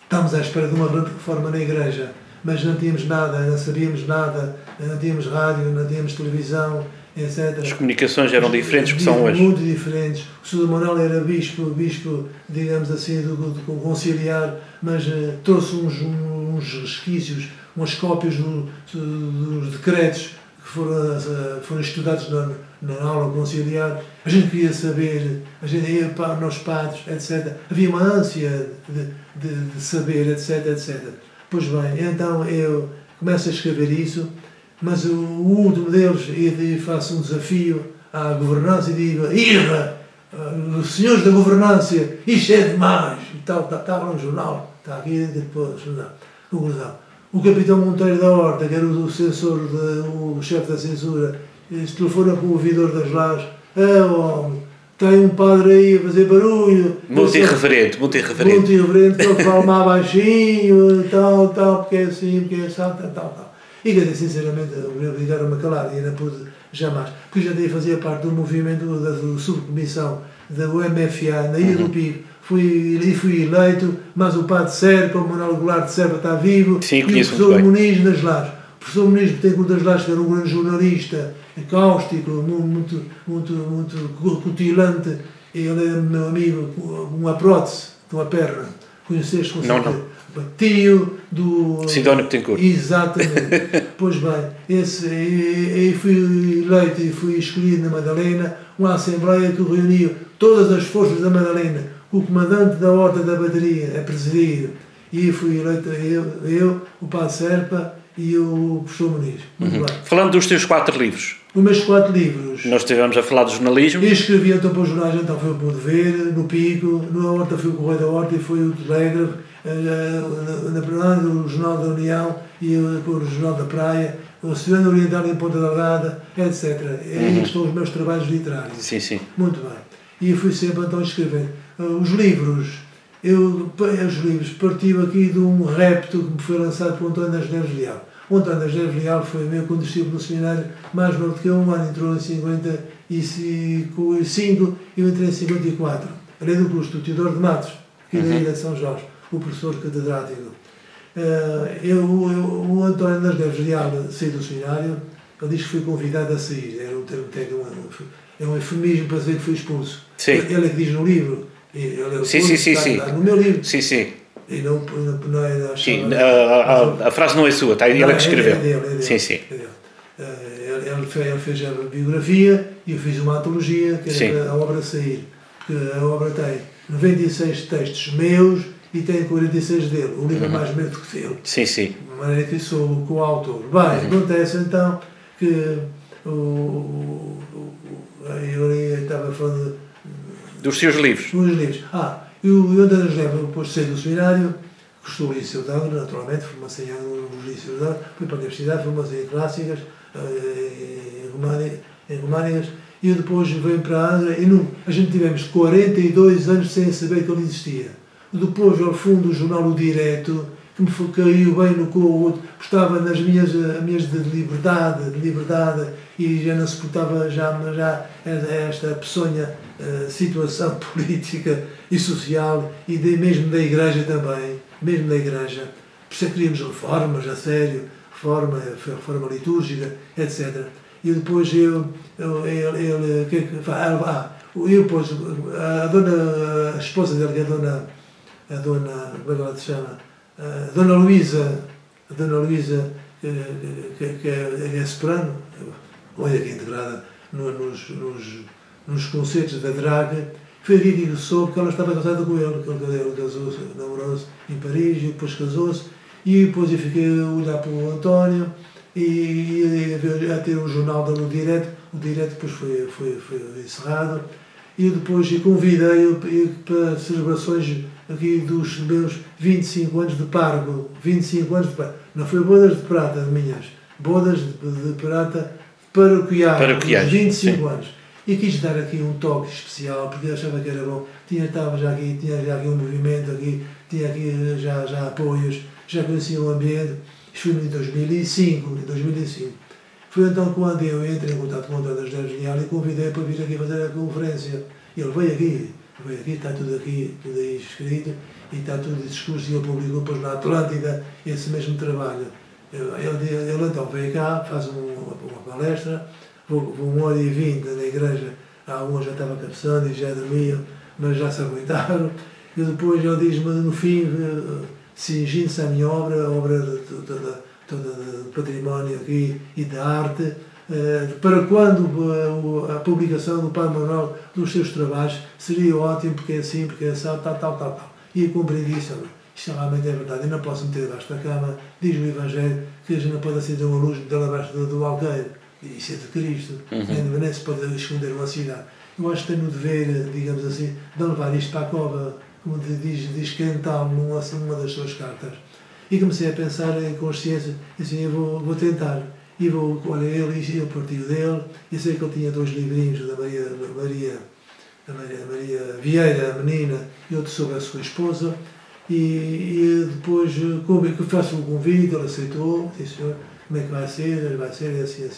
estamos à espera de uma grande reforma na Igreja, mas não tínhamos nada, não sabíamos nada, não tínhamos rádio, não tínhamos televisão, etc. As comunicaões eram diferentes que são hoje. Muito diferentes. O Sr. Manuel era bispo, digamos assim, do conciliar, mas trouxe uns resquícios, umas cópias dos decretos que foram estudados na aula conciliar. A gente queria saber, a gente ia para nós padres, etc. Havia uma ânsia de saber, etc. Pois bem, então eu começo a escrever isso, mas o último deles, e faço um desafio à governança e digo, os senhores da governança, isto é demais, está lá no jornal, está aqui depois, conclusão. O capitão Monteiro da Horta, que era o censor, o chefe da censura, telefona para o ouvidor das lajes, homem, tem um padre aí a fazer barulho. Muito irreverente, que ele fala mais baixinho, tal, porque é assim, porque é assim, tal. E quer dizer, sinceramente, obrigaram-me a calar, e não pude jamais. Porque já fazia parte do movimento da subcomissão da UMFA, na Ilha do Pico. Fui eleito, mas o padre Serpa, o Manuel Goulart de Serpa está vivo. Sim, e o professor Muniz das Lajes. O professor Muniz Betancourt das Lajes, que era um grande jornalista, cáustico, muito cutilante. Ele era meu amigo, uma prótese de uma perna. Conheceste? Não. Tio do... Sidónio Betancourt. Exatamente. Pois bem, eu fui eleito e fui escolhido na Madalena, uma assembleia que reunia todas as forças da Madalena, o comandante da Horta da Bateria a presidir, e fui eleito eu, o padre Serpa e o professor Muniz. Muito bem. Falando dos teus 4 livros. Os meus 4 livros. Nós estivemos a falar do jornalismo. Eu escrevi então para os jornais, então foi o Pude Ver, no Pico, na Horta foi o Correio da Horta e foi o Telégrafo, na verdade o Jornal da União e o Jornal da Praia, o Oceano Oriental em Ponta Delgada, etc. Aí estão os meus trabalhos literários. Sim, sim. Muito bem. E eu fui sempre então escrever. Os livros partiu aqui de um repto que me foi lançado por António das Neves Leal. O António das Neves Leal foi meu condiscípulo no seminário, mais novo do que eu, um ano, entrou em 55 e eu entrei em 54. Além do curso do Teodoro de Matos, aqui da Ilha de São Jorge, o professor catedrático. O António das Neves Leal saiu do seminário, ele diz que foi convidado a sair, era um termo técnico, é um eufemismo para dizer que foi expulso. Sim. Ele é que diz no livro, sim. no meu livro. Sim. E não é sim, a frase não é sua, está ele que escreveu. É dele. Sim. É dele. Ele fez a biografia e eu fiz uma antologia, que era a obra a sair. Que a obra tem 96 textos meus e tem 46 dele. O livro é mais meu do que dele. Sim. De maneira que eu sou o coautor. Bem, acontece então que eu estava falando dos seus livros. Dos livros. E o António das Neves, depois de sair do seminário, gostou do Liceu de Angra, naturalmente, formou-se no Liceu de Angra, foi para a Universidade, formou-se em Clássicas, em Românicas, e eu depois veio para Angra, e a gente tivemos 42 anos sem saber que ele existia. Depois, ao fundo, o jornal O Direto, que me caiu bem no cu, estava nas minhas de liberdade, e já não suportava já esta peçonha situação política e social, e mesmo da Igreja também, mesmo da Igreja. Por isso é que queríamos reformas, a sério, reforma litúrgica, etc. E depois a esposa dele, que é a dona, como é que ela se chama? A Dona Luísa, que é soprano, olha que integrada nos concertos da Draga, foi aqui que soube que ela estava casada com ele, que ele casou-se, namorou-se em Paris, e depois casou-se, e depois eu fiquei a olhar para o António, e a ter um jornal no Direto, o Direto depois foi encerrado, e depois convidei-o para celebrações aqui dos meus 25 anos de Pargo, 25 anos de Pargo. Não foi bodas de prata minhas, bodas de prata paroquiais, 25 anos. E quis dar aqui um toque especial, porque eu achava que era bom. Tinha já aqui um movimento, tinha aqui já apoios, já conhecia o ambiente. Isto foi em 2005. Foi então quando eu entrei em contato com o António das Neves Leal e convidei para vir aqui fazer a conferência. Ele veio aqui, está tudo aí escrito, e está tudo em discurso, e ele publicou depois na Atlântida esse mesmo trabalho. Ele então veio cá, faz uma palestra, vou 1h20 na igreja, já estava cabeçando e já dormiam, mas já se aguentaram, e depois ele diz-me no fim, cingindo-se à minha obra, a obra toda de património aqui e de arte, para quando a publicação do Padre Manuel dos seus trabalhos seria ótimo, porque é assim, porque é assim, tal. E eu compreendi isso. Isto realmente é verdade. Eu não posso meter debaixo da cama, diz o Evangelho, que a gente não pode acender uma luz dela abaixo do alqueire. Isso é de Cristo. Nem se pode esconder uma cidade. Eu acho que tenho o dever, digamos assim, de levar isto para a cova, como diz Quental numa das suas cartas. E comecei a pensar em consciência, assim, eu vou tentar. E olha, ele partiu dele, e sei que ele tinha 2 livrinhos da Maria Vieira, a menina, e outro sobre a sua esposa, e depois que faço um convite, ele aceitou, disse, senhor, como é que vai ser, assim,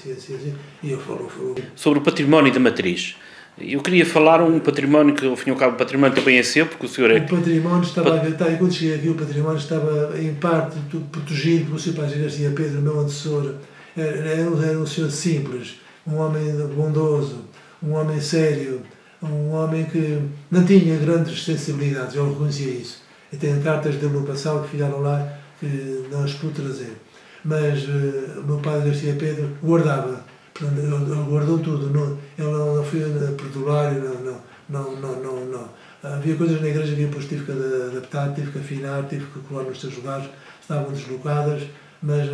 e eu falo. Sobre o património da matriz. Eu queria falar um património que, ao fim e ao cabo, o património também é seu, porque o senhor é... O património estava, quando cheguei aqui, o património estava, em parte, tudo protegido pelo Sr. Padre Garcia Pedro, meu antecessor. Era um senhor simples, um homem bondoso, um homem sério, um homem que não tinha grandes sensibilidades, eu reconhecia isso. E tenho cartas dele no passado que ficaram lá, que não as pude trazer. Mas o meu Padre Garcia Pedro guardava. Ele guardou tudo, ele não foi perdulário, não. Havia coisas na igreja que eu depois tive que adaptar, tive que afinar, tive que colar nos seus lugares, estavam deslocadas, mas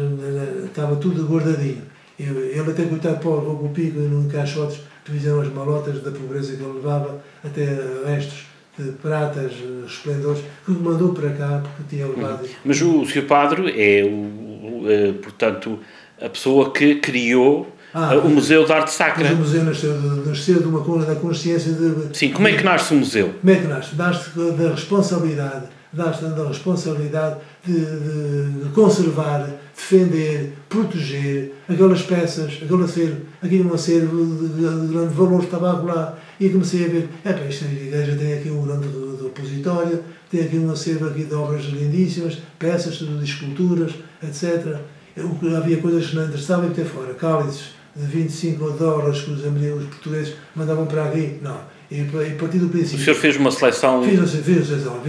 estava tudo guardadinho. Ele até coitado pobre, vou com o pico num caixotes que fizeram as malotas da pobreza que ele levava, até restos de pratas, esplendores, que me mandou para cá porque tinha levado. Mas o Sr. Padre é, portanto, a pessoa que criou o Museu de Arte Sacra. O museu nasceu da consciência de... Sim, como é que nasce o museu? Como é que nasce? Nasce da responsabilidade, de conservar, defender, proteger aquelas peças, aquele acervo de grande valor que estava lá. E comecei a ver, esta igreja tem aqui um grande repositório, tem aqui um acervo aqui de obras lindíssimas, peças, de esculturas, etc. Havia coisas que não interessavam em ter fora, cálices de 25 dólares que os portugueses mandavam para aqui, não. E a partir do princípio... O senhor fez uma seleção... Fiz uma seleção.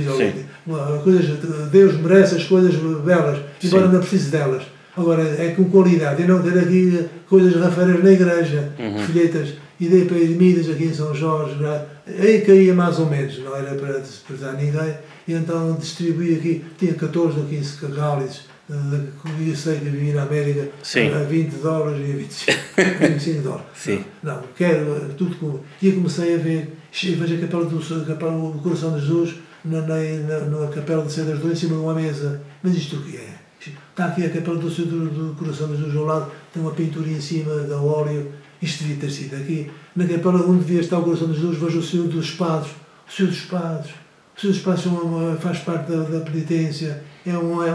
Deus merece as coisas belas, embora não precise delas. Agora, é com qualidade. E não ter aqui coisas rafeiras na igreja, folhetas, e dei para ermidas aqui em São Jorge. Aí caía mais ou menos, não era para desprezar ninguém. E então distribuí aqui, tinha 14 ou 15 cálices. Eu sei que vivi na América a 20 dólares e a 25 dólares. Sim. Não, quero tudo como... E comecei a ver, vejo a capela do Coração de Jesus na capela de Cedras em cima de uma mesa. Mas isto o que é? Está aqui a capela do Coração de Jesus ao lado, tem uma pintura em cima da óleo. Isto devia ter sido aqui. Na capela onde devia estar o Coração de Jesus, vejo o Senhor dos Espados. O Senhor dos Espados. O Senhor dos Espados faz parte da penitência. É uma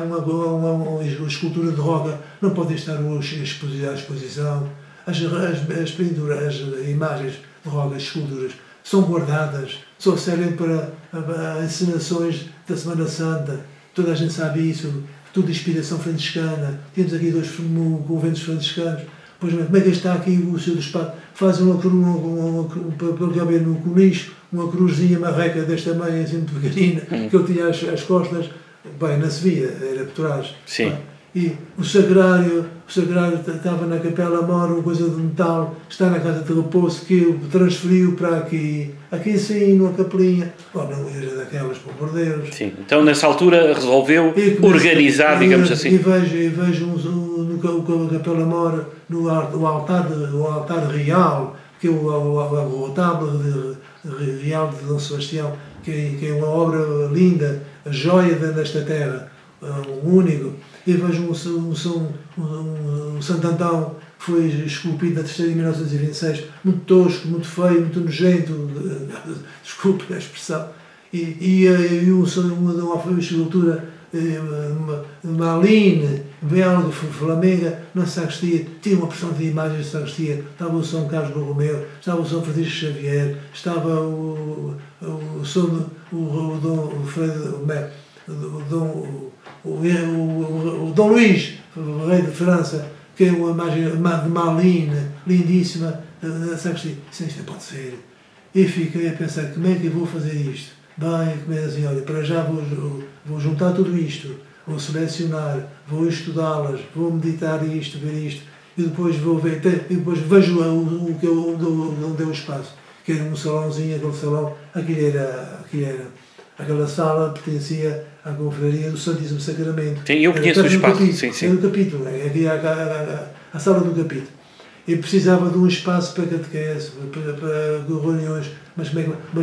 escultura de roca, não pode estar à exposição. As pinturas, as imagens de roca, as esculturas, são guardadas, só servem para encenações da Semana Santa. Toda a gente sabe isso, tudo de inspiração franciscana. Temos aqui 2 conventos franciscanos. Pois, como é que está aqui o Senhor do Espaço? Faz uma cruz, no conicho, uma cruzinha marreca deste tamanho, assim muito pequenina, que ele tinha as costas. Bem, não se via, era por trás. Sim. E o sacrário estava na Capela Mor, uma coisa de metal, está na casa de repouso, que ele transferiu para aqui. Aqui sim, numa capelinha. Na igreja daquelas, por amor de Deus. Sim. Então, nessa altura, resolveu organizar, digamos assim. E vejo no Capela Mor, o altar real, que é o retábulo real de Dom Sebastião, que é uma obra linda, a joia desta terra, único. E vejo um Santo Antão que foi esculpido na Terceira em 1926, muito tosco, muito feio, muito nojento, desculpe a expressão. Uma escultura, uma Aline, belga, flamenga, na sacristia, tinha uma porção de imagens de sacristia, estava o São Carlos Borromeu, estava o São Francisco Xavier, estava o Dom Luís, o rei de França, que é uma imagem de Malines, lindíssima, na sacristia. Isto não pode ser. E fiquei a pensar, como é que eu vou fazer isto? Bem, como é assim, olha, para já vou juntar tudo isto, vou selecionar, vou estudá-las, vou meditar isto, ver isto, e depois vou ver, e depois vejo o que eu não deu espaço, que era um salãozinho, aquele salão, aquela sala pertencia à confraria do Santíssimo Sacramento. Sim, eu conheço o espaço. Era do capítulo, aqui a sala do capítulo. E precisava de um espaço para catequese, para reuniões. Mas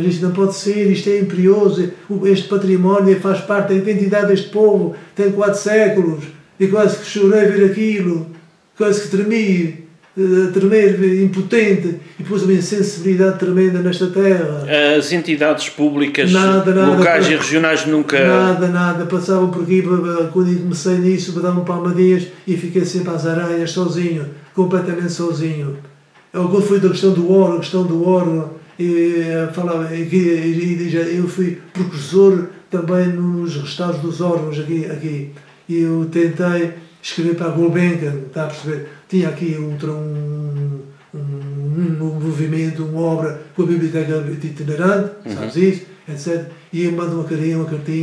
isto não pode ser, isto é imperioso, este património faz parte da identidade deste povo, tem 4 séculos, e quase que chorei a ver aquilo, quase que tremi, tremer, impotente, e pus uma insensibilidade tremenda nesta terra. As entidades públicas, locais e regionais nunca... Nada, passavam por aqui, quando eu comecei nisso, davam palmadinhas e fiquei sempre às aranhas, sozinho, completamente sozinho. Quando foi da questão do órgão, eu fui precursor também nos restauros dos órgãos aqui. E eu tentei escrever para a Gulbenkian, está a perceber? Tinha aqui um movimento, uma obra com a biblioteca itinerante, sabes isso, etc. E eu mando uma cartinha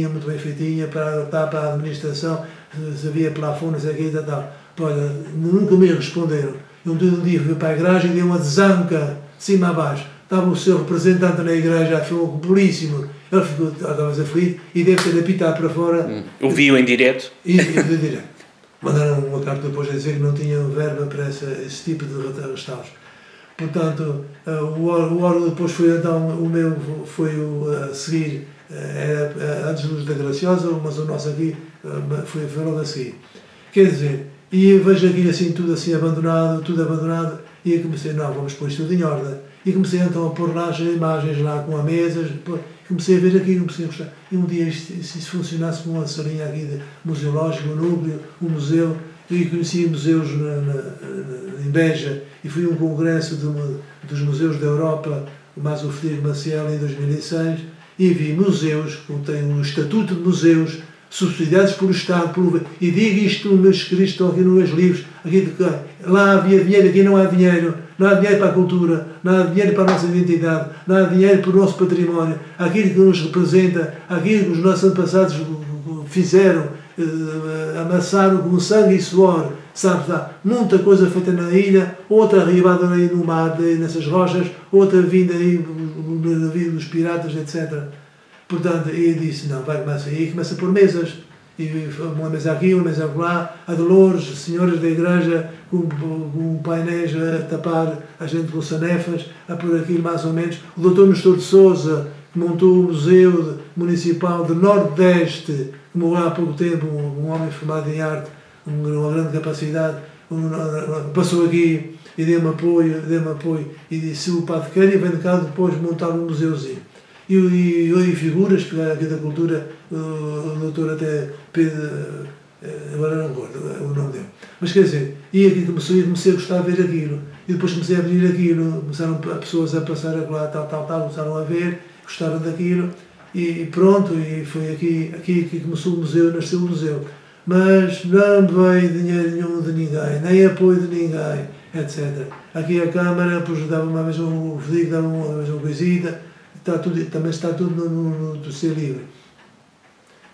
muito bem feitinha para a administração, se havia plafond, não sei o que, e tal. Olha, nunca me responderam. Um dia fui para a igreja e dei uma desanca, de cima a baixo. Estava o seu representante na igreja, ficou puríssimo. Ele ficou, estava aflito e deve ter apitado para fora. Ouviu em direto? E em direto. Mandaram uma carta depois a dizer que não tinham verba para esse tipo de restauros. Portanto, o órgão depois foi, então, o meu foi a seguir, antes do da Graciosa, mas o nosso aqui foi logo a seguir. Quer dizer, E vejo aquilo assim, tudo assim abandonado, tudo abandonado, e eu comecei, não, vamos pôr isto tudo em ordem. E comecei então a pôr lá as imagens lá com a mesas, comecei a ver aquilo, comecei a gostar. E um dia, se isso funcionasse como uma salinha aqui de museológico, um núcleo, um museu, eu conheci museus em Beja, e fui a um congresso dos museus da Europa, mais o Frederico Maciel, em 2006, e vi museus, que têm um estatuto de museus, subsidiados pelo Estado, e digo isto nos meus escritos, estão aqui nos meus livros, aqui, lá havia dinheiro, aqui não há dinheiro, não há dinheiro para a cultura, não há dinheiro para a nossa identidade, não há dinheiro para o nosso património, aquilo que nos representa, aquilo que os nossos antepassados fizeram, amassaram com sangue e suor, sabes lá, muita coisa feita na ilha, outra arribada aí no mar, nessas rochas, outra vinda aí dos piratas, etc. Portanto, eu disse, não, vai começar aí, começa por mesas. E uma mesa aqui, uma mesa lá, a Dolores, senhoras da igreja, com painéis a tapar a gente com sanefas, a por aquilo mais ou menos. O doutor Nestor de Sousa, que montou o Museu Municipal do Nordeste, que morreu há pouco tempo, um homem formado em arte, uma grande capacidade, passou aqui e deu-me apoio, e disse, o Padre Queria vem de cá depois montar um museuzinho. E figuras, pegar aqui da cultura, o doutor até Pedro, agora não recordo o nome dele, mas quer dizer, e aqui comecei a gostar de ver aquilo, e depois comecei a abrir aquilo, começaram pessoas a passar lá, tal, começaram a ver, gostaram daquilo, e pronto, e foi aqui que começou o museu, nasceu o museu. Mas não veio dinheiro nenhum de ninguém, nem apoio de ninguém, etc. Aqui a Câmara, depois dava uma vez o Frederico, dava uma vez uma coisita, também está tudo no terceiro livre.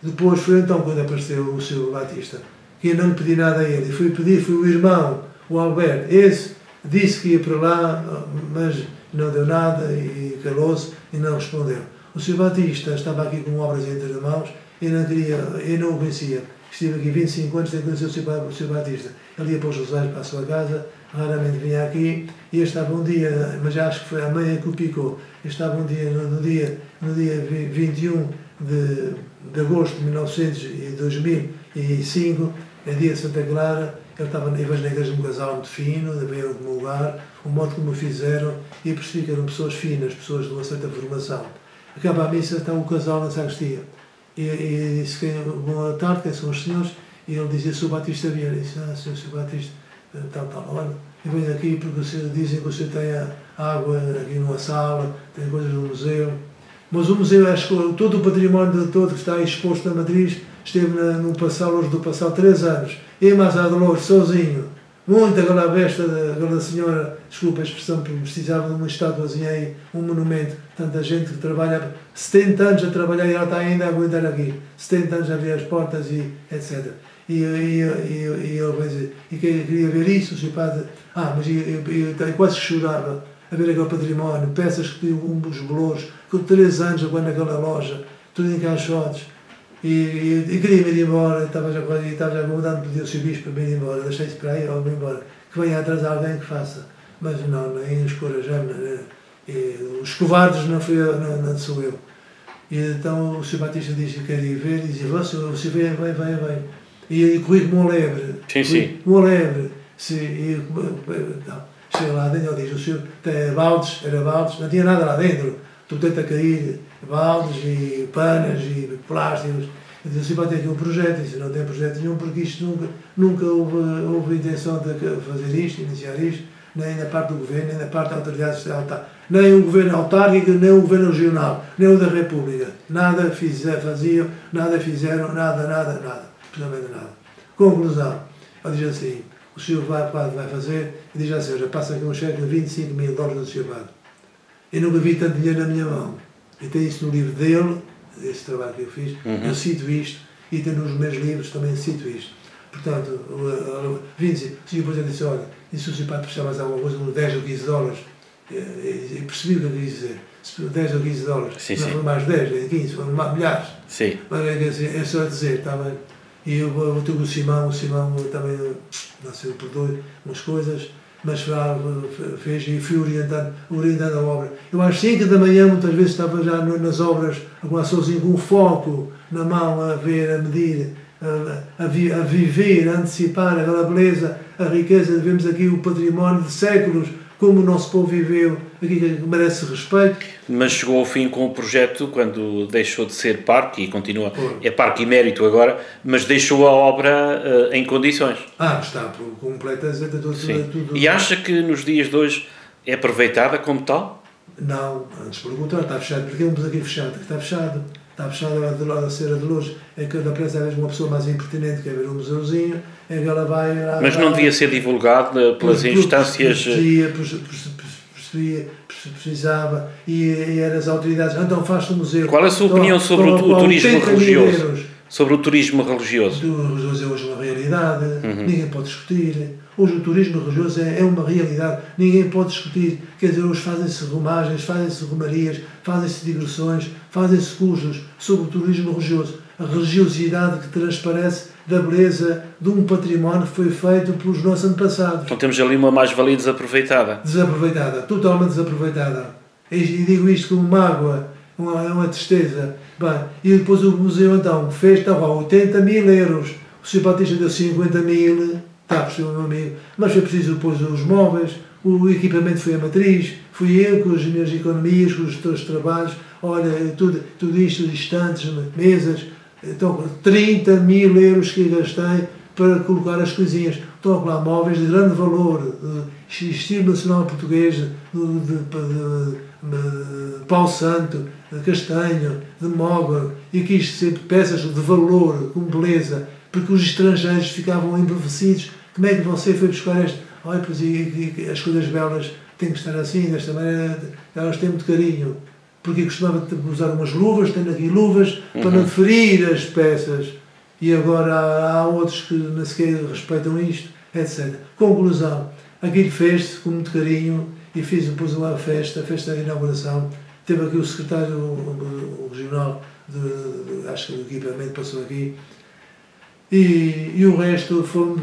Depois foi então quando apareceu o Sr. Batista, que eu não pedi nada a ele, e fui pedir, foi o irmão, o Alberto, esse disse que ia para lá, mas não deu nada e calou-se e não respondeu. O Sr. Batista estava aqui com obras entre as mãos, eu não o conhecia. Estive aqui 25 anos sem conhecer o Sr. Batista. Ele ia para os Rosários, para a sua casa, raramente vinha aqui, e eu estava um dia, mas acho que foi a mãe que o picou, eu estava um dia, no dia 21 de agosto de 2005, é dia de Santa Clara, ele estava na igreja de um casal muito fino, veio de um lugar, o modo como o fizeram, e percebi que eram pessoas finas, pessoas de uma certa formação. Acaba a missa, está um casal na sacristia. E disse, boa tarde, quem são os senhores? E ele dizia, Sr. Batista Vieira. E disse, Sr. Batista, tal, olha, eu venho aqui porque dizem que o senhor tem água aqui numa sala, tem coisas no museu. Mas o museu, acho que todo o património de todo que está exposto na matriz, esteve no Passal, hoje do Passal, 3 anos. Eu mais a Dolores, sozinho. Muito aquela besta, aquela senhora, desculpa a expressão, precisava de uma estatuazinha aí, um monumento. Tanta gente que trabalha, 70 anos a trabalhar e ela está ainda a aguentar aqui. 70 anos a abrir as portas e etc. E queria ver isso, o seu padre, mas eu quase chorava a ver aquele património, peças que tinham os bolores, com 3 anos a guardar naquela loja, tudo em caixotes. E queria ir embora, estava já mudando, pediu o seu bispo para ir embora, deixei-se para aí, ou ir embora, que venha atrás de alguém que faça. Mas não, nem escorajamos, os covardes não sou eu. E então o Sr. Batista disse que queria ir ver, e dizia, você vem. E corri como um lebre. Sim. Como um lebre. Cheguei lá dentro, ele diz, o senhor tem baldes, não tinha nada lá dentro, tudo tenta cair, baldes e panas e plásticos. Eu disse, vai ter aqui um projeto. Eu disse, não tem projeto nenhum, porque isto nunca houve intenção de fazer isto, iniciar isto, nem na parte do governo, nem na parte da autoridade estatal, nem o governo autárquico, nem o governo regional, nem o da República. Nada faziam, nada fizeram, nada, absolutamente nada. Conclusão, ele diz assim, o senhor vai fazer, e diz assim, já passa aqui um cheque de $25 mil do senhor padre. Eu nunca vi tanto dinheiro na minha mão. E tem isso no livro dele, esse trabalho que eu fiz, eu cito isto, e tem nos meus livros também cito isto. Portanto, o senhor presidente disse, olha, e se o senhor padre precisava mais alguma coisa, 10 ou 15 dólares, e percebi o que eu quis dizer, 10 ou 15 dólares, não foram mais 10, nem 15, foram mais milhares. Sim. Mas é só dizer, está bem. E eu tive o Simão também, não sei, perdoe umas coisas, mas fez e fui orientando a obra. Eu às 5 da manhã, muitas vezes estava já nas obras, agora sozinho, com um foco na mão, a ver, a medir, a viver, a antecipar aquela beleza, a riqueza, vemos aqui o património de séculos, como o nosso povo viveu, aqui que merece respeito. Mas chegou ao fim com o projeto, quando deixou de ser parque, e continua, é parque emérito agora, mas deixou a obra em condições. Está completa, tudo. E acha que nos dias de hoje é aproveitada como tal? Não, antes pelo contrário, está fechado, porque vemos aqui fechado, está fechado a Cera de Lourdes, é que da pressa é uma pessoa mais impertinente, quer ver um museuzinho, é que ela vai... Mas não devia ser divulgado pelas instâncias... Precisava, e eram as autoridades, então faz-se um museu... Qual é a sua opinião sobre o turismo religioso? Sobre o turismo religioso? O religioso é hoje uma realidade, ninguém pode discutir. Hoje o turismo religioso é uma realidade, ninguém pode discutir. Quer dizer, hoje fazem-se romagens, fazem-se romarias, fazem-se digressões, fazem-se cursos sobre o turismo religioso. A religiosidade que transparece da beleza de um património que foi feito pelos nossos antepassados. Então temos ali uma mais-valia desaproveitada. Desaproveitada, totalmente desaproveitada. E digo isto com mágoa, uma tristeza. Bem, e depois o museu então fez, estava a 80 mil euros. O Sr. Batista deu 50 mil, está por ser meu amigo, mas foi preciso depois os móveis, o equipamento foi a matriz, fui eu com as minhas economias, com os teus trabalhos, olha, tudo isto, estantes, mesas, então 30 mil euros que gastei para colocar as coisinhas. Estão lá móveis de grande valor, estilo nacional português, de pau santo, de castanho, de mogno, e quis sempre peças de valor, com beleza, porque os estrangeiros ficavam embevecidos. Como é que você foi buscar este? Olha, pois, e as coisas belas têm que estar assim, desta maneira, elas têm muito carinho. Porque costumava usar umas luvas, tenho aqui luvas, para não ferir as peças. E agora há outros que nem sequer respeitam isto, etc. Conclusão, aquilo fez-se com muito carinho e fiz depois uma festa, a festa de inauguração. Teve aqui o secretário regional, acho que o equipamento passou aqui, e o resto fui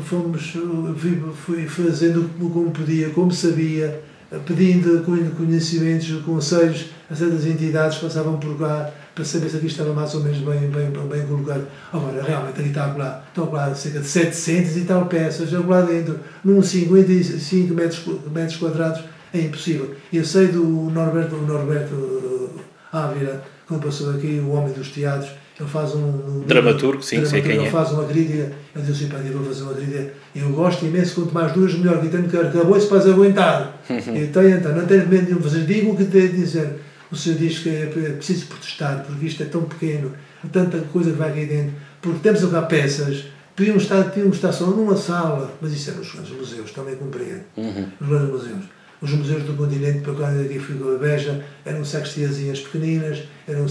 fazendo como podia, como sabia, pedindo conhecimentos, conselhos a certas entidades que passavam por cá, para saber se aqui estava mais ou menos bem colocado. Agora, realmente, ali estão lá cerca de 700 e tal peças, lá dentro, num 55 metros quadrados, é impossível. Eu sei do Norberto Ávila, quando passou aqui, o homem dos teatros, ele faz dramaturgo, sim, sei quem é. Ele faz uma crítica, ele diz assim, pá, eu vou fazer uma crítica, eu gosto imenso, quanto mais duras, melhor, que tenho que acabou-se para aguentar. Então, não tenho medo de fazer, digo o que tenho a dizer. O senhor diz que é preciso protestar, porque isto é tão pequeno, tanta coisa que vai aqui dentro, porque temos cá peças, podiam estar só numa sala, mas isso é nos grandes museus, também compreendo, nos grandes museus. Os museus do continente, para quando aqui ficou a Beja, eram sacristíazinhas pequeninas, eram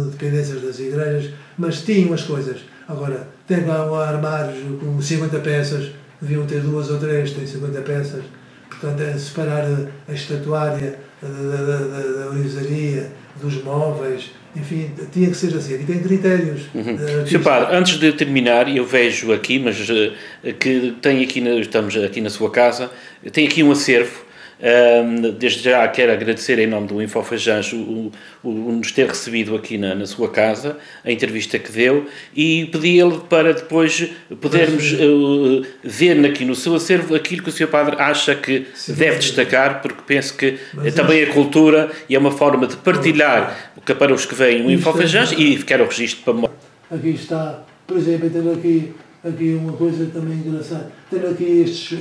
dependências das igrejas, mas tinham as coisas. Agora, tem lá armários com 50 peças, deviam ter 2 ou 3, tem 50 peças. Portanto, é separar a estatuária da orivesaria, dos móveis, enfim, tinha que ser assim. Aqui tem critérios. Sr. Padre, antes de terminar, eu vejo aqui, mas que tem aqui, estamos aqui na sua casa, tem aqui um acervo. Desde já quero agradecer em nome do Infofajans o nos ter recebido aqui na sua casa, a entrevista que deu, e pedi-lhe para depois podermos ver aqui no seu acervo aquilo que o Sr. Padre acha que deve destacar, porque penso que também a cultura e é uma forma de partilhar para os que veem o Infofajans e quero o registro para memória. Aqui está, por exemplo, tenho aqui uma coisa também engraçada, tenho aqui estes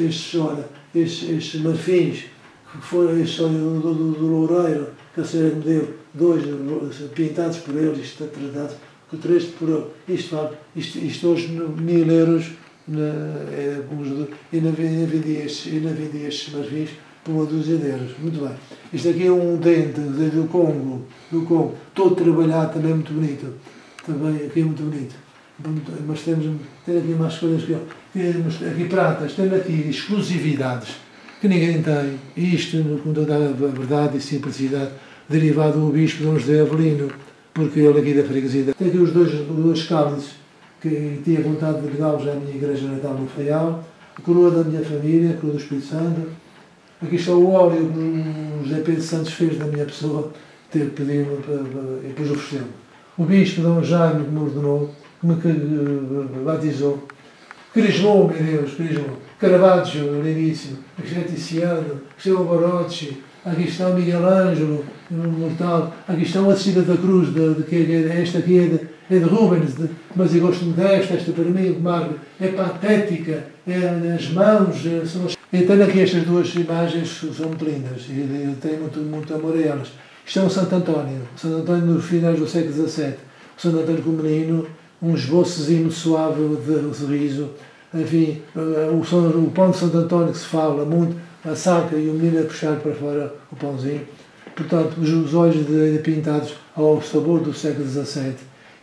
marfins, que foram do Loureiro, que a senhora me deu, 2 pintados por ele, isto tratados, 3 por ele. Isto hoje, 1000 euros, e não vendi estes marfins por 1 dúzia de euros. Muito bem. Isto aqui é um dente do Congo, todo trabalhado, também muito bonito. Também aqui é muito bonito. Mas temos aqui mais coisas aqui pratas, temos aqui exclusividades que ninguém tem, e isto, com toda a verdade e simplicidade, derivado do Bispo Dom José Avelino, porque ele aqui da freguesia. Tem aqui os dois cálices, que tinha vontade de pegá-los à minha igreja natal no Faial, a coroa da minha família, a coroa do Espírito Santo. Aqui está o óleo que o José Pedro Santos fez da minha pessoa, ter pedido e depois ofereceu. O Bispo Dom Jaime, que me ordenou, que me batizou. Crismou, meu Deus, crismou. Caravaggio, no início, aqui está Tiziano, aqui está o Barocci, aqui está o Miguel Ângelo, mortal, aqui está uma Cecília da Cruz, esta aqui é de Rubens, mas eu gosto desta, esta para mim, é patética, as mãos, são as... Então aqui estas duas imagens são muito lindas, e eu tenho muito amor a elas. Isto é um Santo António nos finais do século XVII, o Santo António com o menino, um esboçozinho suave de riso, enfim, o pão de Santo António que se fala muito, a saca e o menino a puxar para fora o pãozinho. Portanto, os olhos pintados ao sabor do século XVII.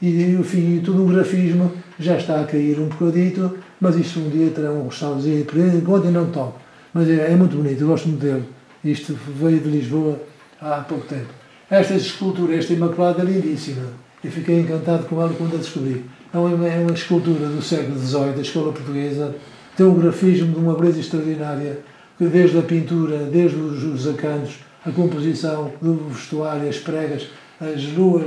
E, enfim, todo um grafismo já está a cair um bocadito, mas isto um dia terá um restaurazinho, por enquanto eu não toco. Mas é muito bonito, eu gosto muito dele. Isto veio de Lisboa há pouco tempo. Esta escultura, esta Imaculada, é lindíssima. Eu fiquei encantado com ela quando a descobri. É uma escultura do século XVIII, da escola portuguesa. Tem um grafismo de uma beleza extraordinária, que desde a pintura, desde os acantos, a composição do vestuário, as pregas, as luas,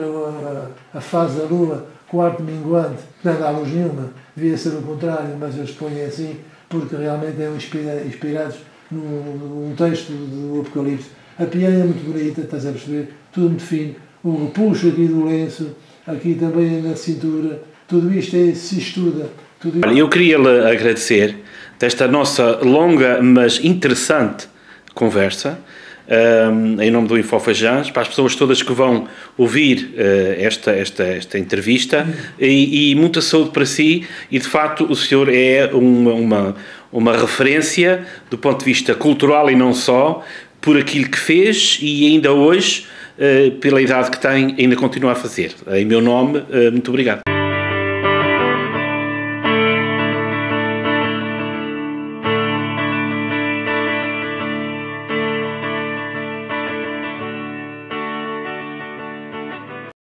a fase da lua, quarto minguante, não dá luz nenhuma, devia ser o contrário, mas eles põem assim, porque realmente é inspirados num texto do Apocalipse. A pianha é muito bonita, estás a perceber? Tudo muito fino. O repuxo aqui do lenço, aqui também na cintura, tudo isto se estuda. Olha, eu queria lhe agradecer desta nossa longa, mas interessante conversa, em nome do Infofajans, para as pessoas todas que vão ouvir esta entrevista, e muita saúde para si, e de facto o senhor é uma referência do ponto de vista cultural e não só, por aquilo que fez e ainda hoje, pela idade que tem, ainda continua a fazer. Em meu nome, muito obrigado.